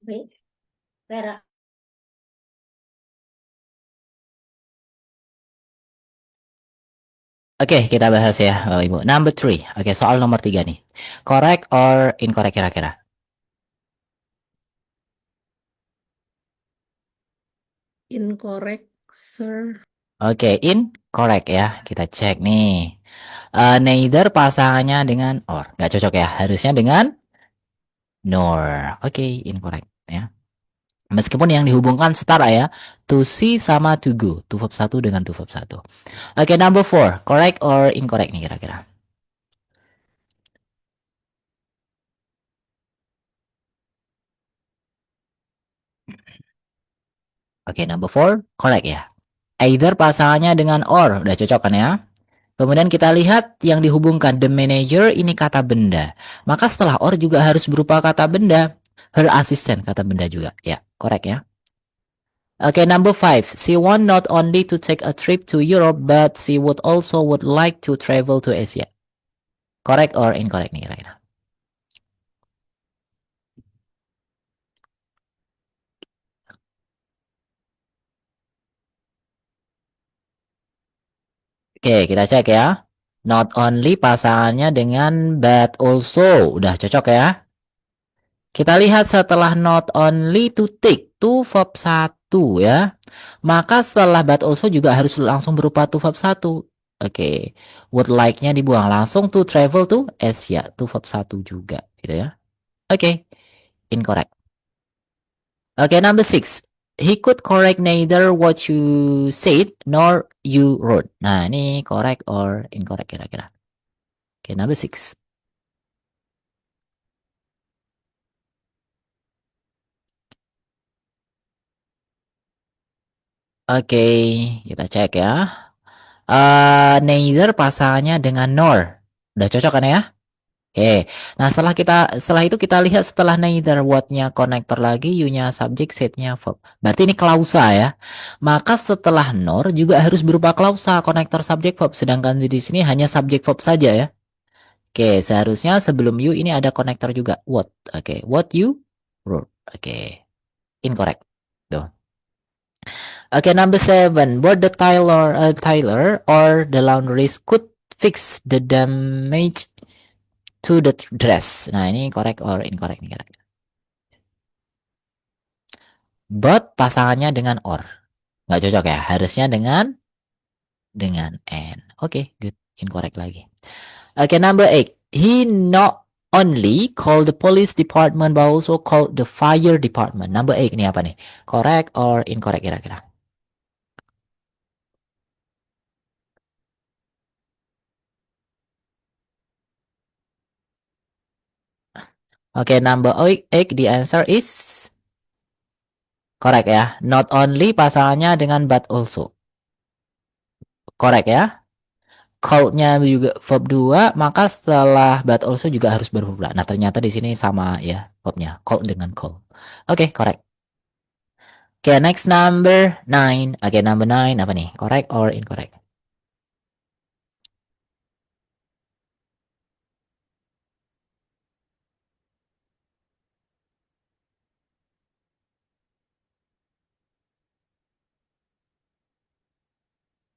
S2: Vera.
S1: Oke, kita bahas ya, Bapak Ibu. Number three. Oke, soal nomor tiga nih. Correct or incorrect kira-kira?
S2: Incorrect, sir.
S1: Oke, incorrect ya. Kita cek nih. Neither pasangannya dengan or. Nggak cocok ya. Harusnya dengan nor. Oke, incorrect ya. Meskipun yang dihubungkan setara ya. To see sama to go. To verb 1 dengan to verb 1. Oke, number four. Correct or incorrect nih kira-kira? Oke, number four. Correct ya. Either pasangannya dengan or. Udah cocok kan ya? Kemudian kita lihat yang dihubungkan the manager ini kata benda. Maka setelah or juga harus berupa kata benda. Her assistant kata benda juga. Ya, correct ya. Oke, number five. She want not only to take a trip to Europe, but she would like to travel to Asia. Correct or incorrect nih kira-kira? Oke, kita cek ya. Not only pasangannya dengan but also. Udah cocok ya. Kita lihat setelah not only to take to verb 1 ya. Maka setelah but also juga harus langsung berupa to verb 1. Oke. Would like-nya dibuang langsung to travel to Asia. To verb 1 juga gitu ya. Oke. Incorrect. Oke, number six. He could correct neither what you said nor you wrote. Nah, ini correct or incorrect kira-kira. Oke, number six. Oke, kita cek ya. Neither pasangannya dengan nor. Udah cocok kan ya? Oke. Nah, setelah itu kita lihat setelah neither what-nya connector lagi, you-nya subject, said-nya verb. Berarti ini klausa ya. Maka setelah nor juga harus berupa klausa connector subject verb, sedangkan di sini hanya subject verb saja ya. Oke, seharusnya sebelum you ini ada connector juga what. Oke, what you wrote. Oke, incorrect. Tuh. Oke, number seven. Both the Tyler or the laundries could fix the damage to the dress. Nah, ini correct or incorrect nih kira-kira. But pasangannya dengan or. Nggak cocok ya. Harusnya dengan and. Oke, good. Incorrect lagi. Oke, number eight. He not only called the police department but also called the fire department. Number eight ini apa nih? Correct or incorrect kira-kira? Oke, number eight, the answer is correct ya. Not only pasangannya dengan but also. Correct ya. Called-nya juga verb 2, maka setelah but also juga harus berverb. Nah, ternyata di sini sama ya verbnya. Called dengan call. Oke, correct. Oke, next number 9. Oke, number 9 apa nih? Correct or incorrect?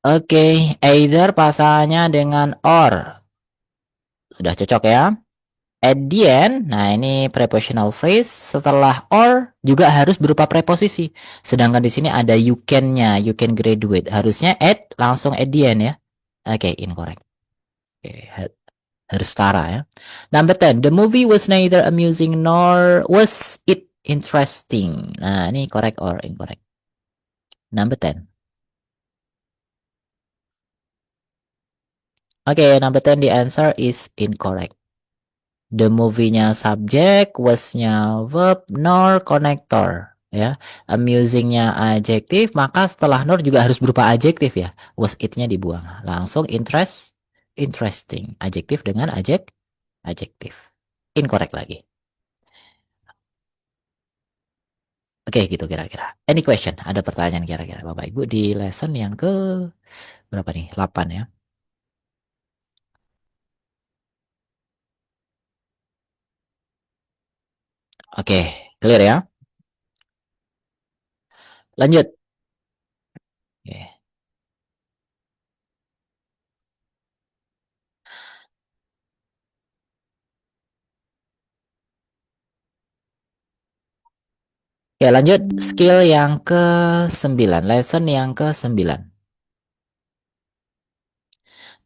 S1: Oke, either pasangannya dengan or. Sudah cocok ya. At the end, nah ini prepositional phrase setelah or juga harus berupa preposisi. Sedangkan di sini ada you can-nya, you can graduate. Harusnya at langsung at the end ya. Oke, incorrect. Oke, harus setara ya. Number 10, the movie was neither amusing nor was it interesting. Nah, ini correct or incorrect? Number 10. Oke, number 10 the answer is incorrect. The movie-nya subject, was-nya verb, nor connector. Ya, amusing-nya adjektif, maka setelah nor juga harus berupa adjektif ya. Was it-nya dibuang. Langsung interesting. Adjektif dengan adjektif. Incorrect lagi. Oke, gitu kira-kira. Any question? Ada pertanyaan kira-kira Bapak Ibu di lesson yang ke berapa nih? 8 ya. Oke, clear ya? Lanjut. Oke. Oke, lanjut skill yang ke-9, lesson yang ke-9.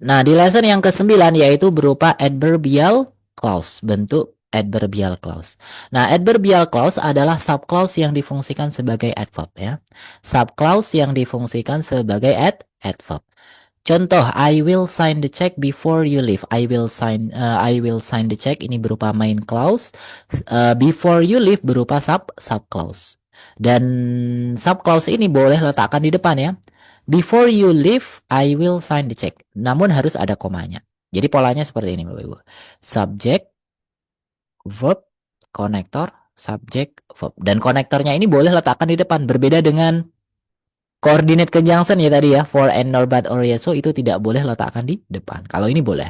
S1: Nah, di lesson yang ke-9 yaitu berupa adverbial clause, bentuk adverbial clause. Nah, adverbial clause adalah subclause yang difungsikan sebagai adverb ya. Subclause yang difungsikan sebagai adverb. Contoh, I will sign the check before you leave. I will sign the check ini berupa main clause. Before you leave berupa subclause. Dan subclause ini boleh letakkan di depan ya. Before you leave, I will sign the check. Namun harus ada komanya. Jadi polanya seperti ini Bapak Ibu. Subject, verb, konektor, subject, verb. Dan konektornya ini boleh letakkan di depan. Berbeda dengan coordinate conjunction ya tadi ya. For and nor but or yes. So itu tidak boleh letakkan di depan. Kalau ini boleh.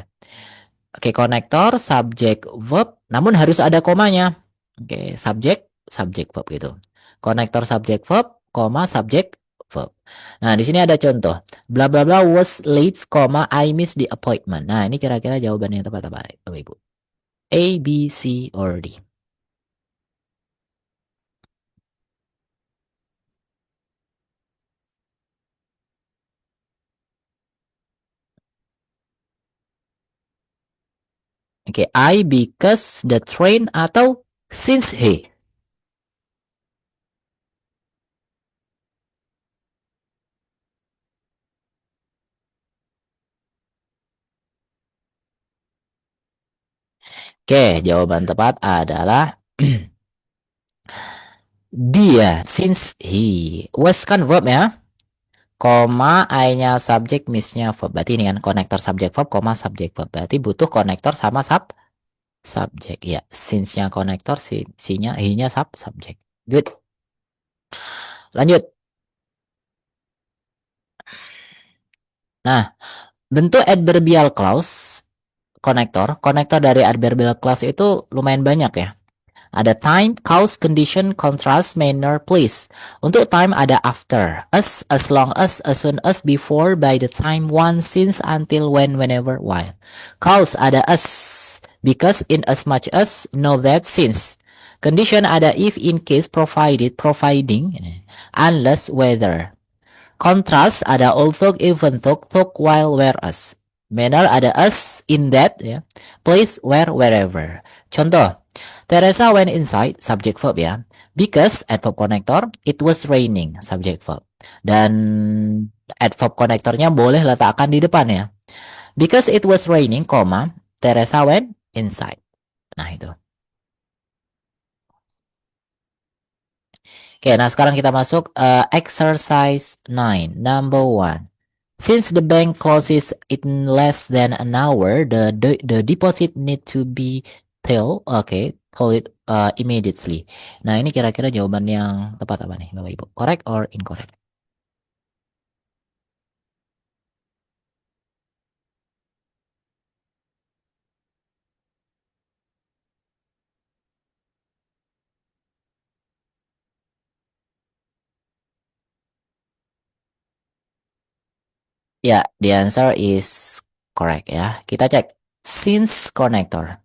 S1: Oke, konektor, subject, verb. Namun harus ada komanya. Oke, subject, subject, verb gitu. Konektor, subject, verb, koma, subject, verb. Nah, di sini ada contoh. Bla bla bla was late, koma, I miss the appointment. Nah, ini kira-kira jawabannya yang tepat apa, Bapak Ibu? A, B, C, or D? Oke, I because the train atau since he? Oke, jawaban tepat adalah dia, since he. Was kan verb ya? Koma, I-nya subjek, miss-nya verb. Berarti ini kan konektor subjek verb, koma subjek verb. Berarti butuh konektor sama subjek. Ya, since-nya konektor, si-nya, he-nya subjek. Good. Lanjut. Nah, bentuk adverbial clause konektor. Konektor dari adverbial clause itu lumayan banyak ya. Ada time, cause, condition, contrast, manner, place. Untuk time ada after, as long as soon as, before, by the time, once, since, until, when, whenever, while. Cause ada as, because, in as much as, know that, since. Condition ada if, in case, provided, providing, unless, whether. Contrast ada although, even though, while, whereas. Manner ada as, in that, ya. Place, where, wherever. Contoh, Teresa went inside, subject verb ya. Because, adverb connector, it was raining, subject verb. Dan adverb connectornya boleh letakkan di depan ya. Because it was raining, Teresa went inside. Nah itu. Oke, nah sekarang kita masuk exercise 9, number 1. Since the bank closes in less than an hour, the deposit need to be told it immediately. Nah, ini kira-kira jawaban yang tepat apa nih, Bapak Ibu? Correct or incorrect? Ya, the answer is correct ya. Kita cek. Since connector.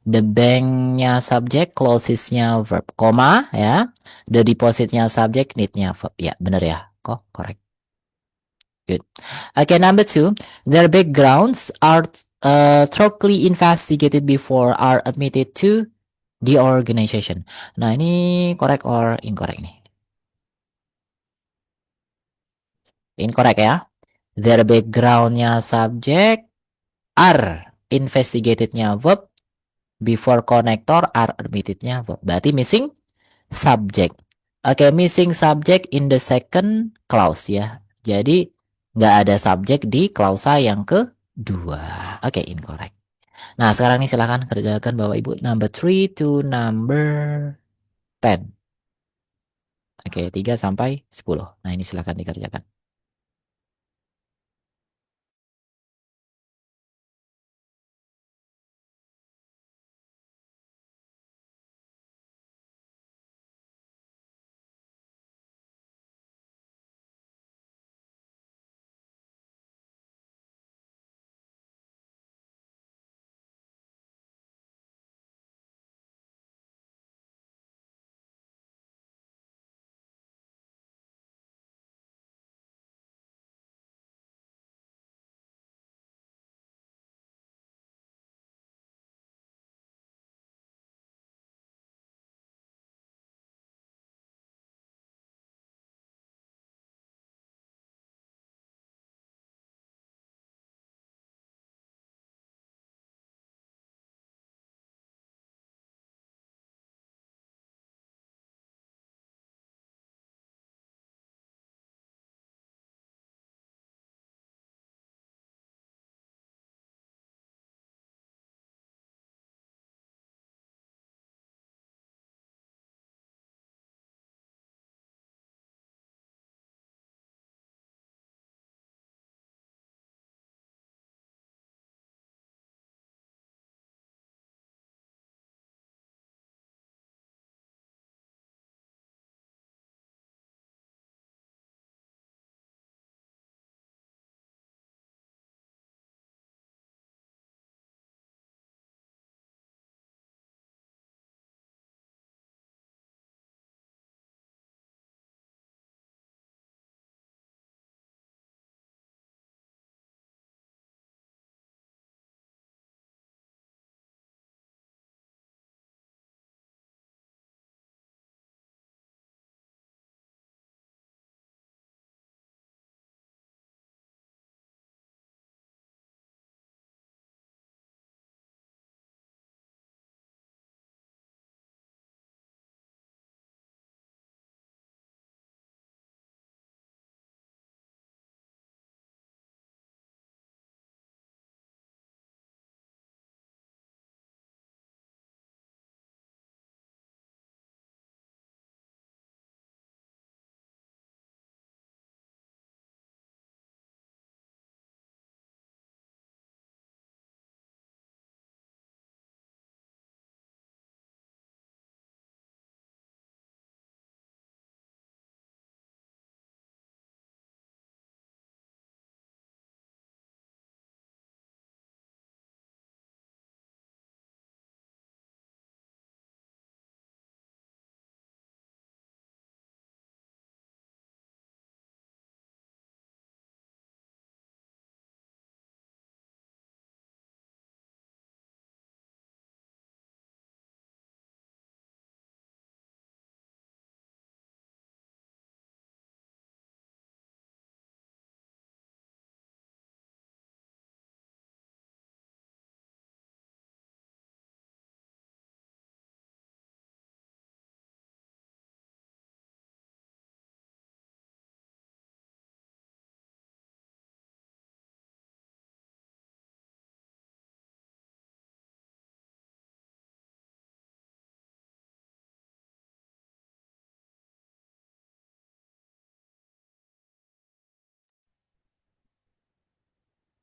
S1: The banknya subject, closesnya verb, koma ya. The depositnya subject, neednya verb. Ya, bener ya. Kok correct. Good. Okay, number 2. Their backgrounds are thoroughly investigated before are admitted to the organization. Nah, ini correct or incorrect nih? Incorrect ya. Their backgroundnya subject, are investigatednya verb, before connector, are admittednya verb. Berarti missing subject. Oke, missing subject in the second clause ya. Jadi nggak ada subjek di klausa yang kedua. Oke, incorrect. Nah, sekarang nih silahkan kerjakan Bapak Ibu number 3 to number 10. Oke, 3 sampai 10. Nah, ini silahkan dikerjakan.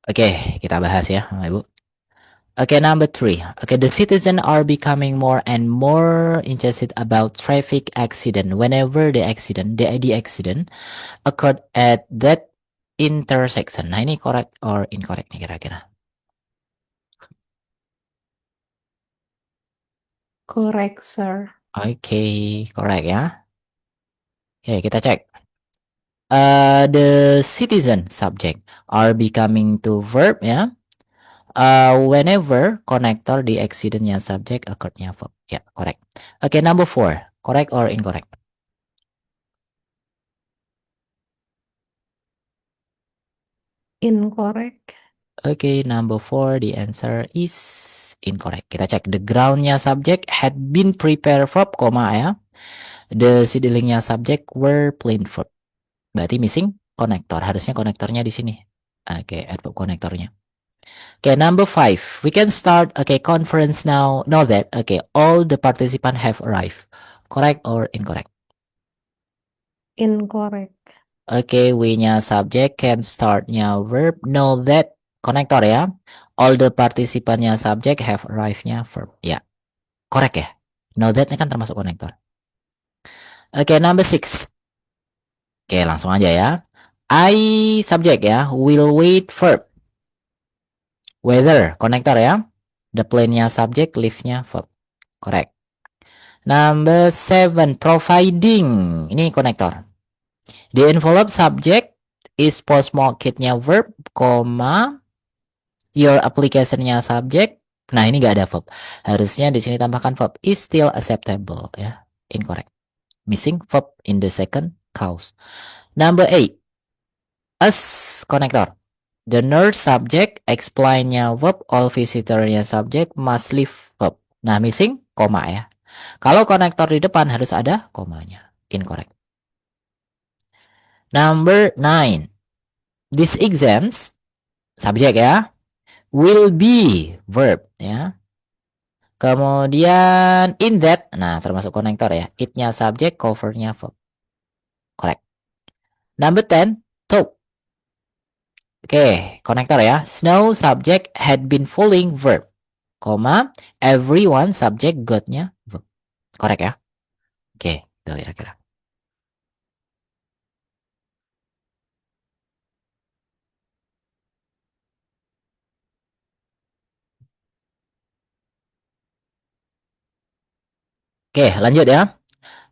S1: Oke, kita bahas ya, Bapak Ibu. Okay, number 3. Okay, the citizens are becoming more and more interested about traffic accident whenever the accident occurred at that intersection. Nah, ini correct or incorrect nih kira-kira?
S2: Correct, sir.
S1: Oke, correct ya. Oke, kita cek. The citizen subject are becoming to verb ya. Whenever connector the accidentnya subject occurred-nya verb. Ya, correct. Oke, number 4. Correct or incorrect?
S2: Incorrect.
S1: Oke, number 4, the answer is incorrect. Kita cek. The groundnya subject had been prepared verb, koma ya. The seedlingnya subject were plain verb. Berarti missing konektor. Harusnya konektornya di sini. Oke, adverb konektornya. Oke, number 5. We can start, conference now. Know that, all the participants have arrived. Correct or incorrect?
S2: Incorrect.
S1: Oke, we-nya subject, can start-nya verb, know that konektor ya. All the participant-nya subject, have arrived-nya verb. Ya, correct ya. Know that-nya kan termasuk konektor. Oke, number 6. Oke, langsung aja ya. I subject ya, will wait verb. Weather, konektor ya. The plane-nya subject, live-nya verb. Correct. Number 7, providing. Ini konektor. The envelope subject is post-market-nya verb, koma, your application-nya subject. Nah, ini nggak ada verb. Harusnya di sini tambahkan verb. Is still acceptable ya. Incorrect. Missing verb in the second clause. Number 8. As konektor. The nurse subject, explain-nya verb, all visitor-nya subject, must leave verb. Nah, missing koma ya. Kalau konektor di depan harus ada komanya. Incorrect. Number 9. These exams, subjek ya, will be verb ya. Kemudian in that, nah termasuk konektor ya. It-nya subjek, cover-nya verb. Correct. Number 10, talk. Oke, konektor ya. Snow subject had been falling verb. Koma, everyone subject got-nya verb. Correct ya. Oke, itu kira-kira. Oke, lanjut ya.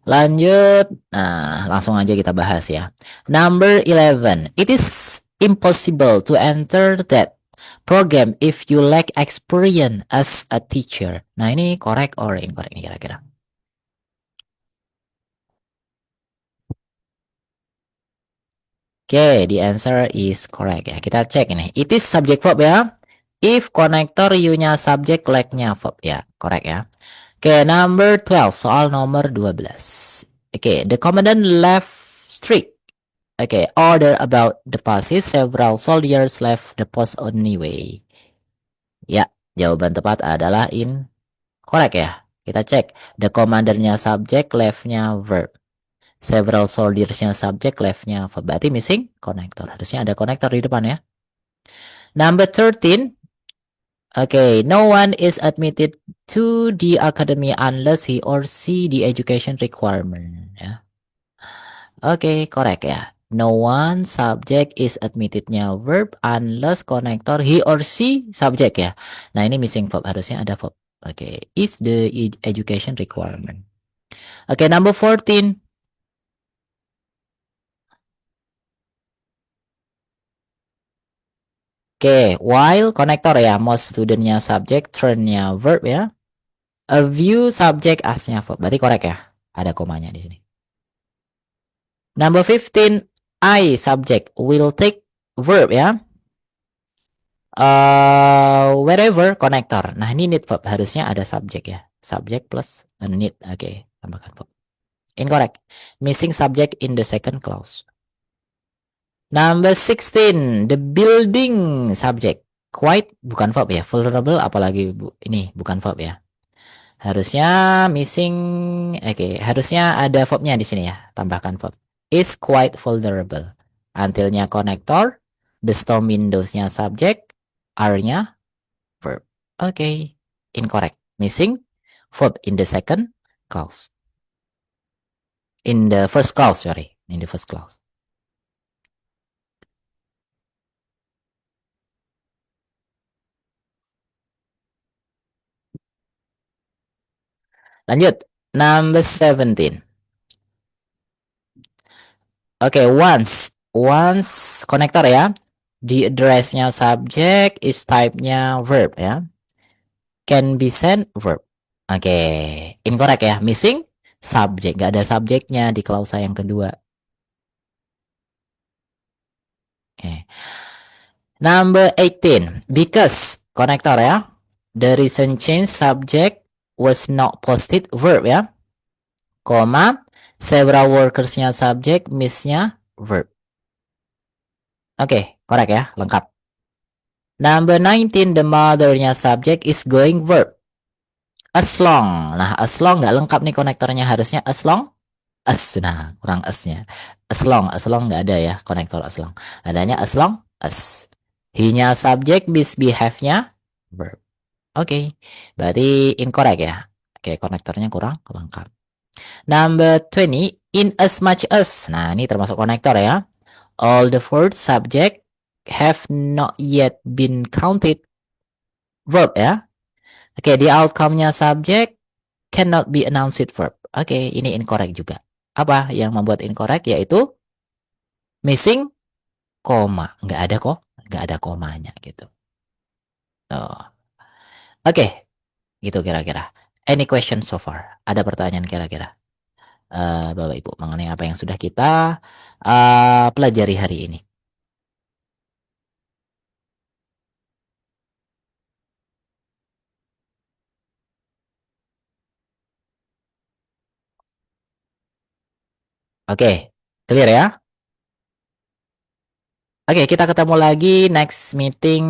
S1: Lanjut. Nah, langsung aja kita bahas ya. Number 11. It is impossible to enter that program if you lack experience as a teacher. Nah, ini correct or incorrect nih kira-kira? Oke, the answer is correct ya. Kita cek ini. It is subject verb ya. If connector you-nya subject, like-nya verb ya. Correct ya. Oke, number 12. Soal nomor 12. Oke, the commandant left strict. Oke, order about the passes. Several soldiers left the post anyway. Ya, jawaban tepat adalah in correct ya. Kita cek. The commandernya subject, left-nya verb. Several soldiers-nya subject, left-nya verb. Berarti missing connector. Harusnya ada connector di depan ya. Number 13. Okay, no one is admitted to the academy unless he or she the education requirement. Ya. Oke, correct ya. No one subject is admittednya verb unless connector he or she subject ya. Nah, ini missing verb. Harusnya ada verb. Oke, is the education requirement. Oke, number 14. Oke, while connector ya, most studentnya subject, turn-nya verb ya. A view subject as-nya verb. Berarti correct ya. Ada komanya di sini. Number 15, I subject will take verb ya. Wherever connector. Nah, ini need verb. Harusnya ada subject ya. Subject plus need. Oke, tambahkan verb. Incorrect. Missing subject in the second clause. Number 16, the building subject. Quite bukan verb ya. Vulnerable apalagi ini bukan verb ya. Harusnya missing. Oke, harusnya ada verbnya di sini ya. Tambahkan verb. Is quite vulnerable. Until-nya connector. The storm windows-nya subject, are-nya verb. Oke, incorrect. Missing verb in the second clause. In the first clause, sorry. In the first clause. Lanjut. Number 17. Oke, once konektor ya. The address-nya subject, is type-nya verb ya. Can be sent verb. Oke, incorrect ya. Missing subject. Gak ada subjeknya di klausa yang kedua. Oke. Number 18. Because konektor ya. The recent change subject was not posted verb ya. Koma. Several workers-nya subject, miss-nya verb. Oke, correct ya, lengkap. Number 19, the mother-nya subject is going verb. As long. Nah, as long nggak lengkap nih konektornya. Harusnya as long. As. Nah, kurang as-nya. As long nggak ada ya konektor as long. Adanya as long as. He-nya subject, misbehave-nya verb. Oke, berarti incorrect ya. Oke, konektornya kurang lengkap. Number 20, in as much as. Nah, ini termasuk konektor ya. All the first subject have not yet been counted verb ya. Oke, di outcome-nya subject cannot be announced verb. Oke, ini incorrect juga. Apa yang membuat incorrect? Yaitu missing koma. Nggak ada kok. Nggak ada komanya gitu. Oh. Oke, gitu kira-kira. Any question so far? Ada pertanyaan kira-kira? Bapak Ibu mengenai apa yang sudah kita pelajari hari ini. Oke, clear ya? Oke, kita ketemu lagi next meeting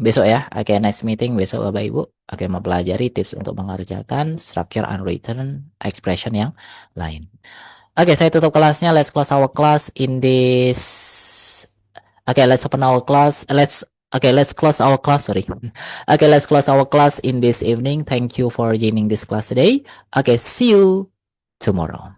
S1: besok ya. Oke, next meeting besok Bapak Ibu. Oke, mempelajari tips untuk mengerjakan structure unwritten expression yang lain. Oke, saya tutup kelasnya. Let's close our class in this. Oke, let's open our class. Let's close our class. Sorry. Oke, let's close our class in this evening. Thank you for joining this class today. Oke, see you tomorrow.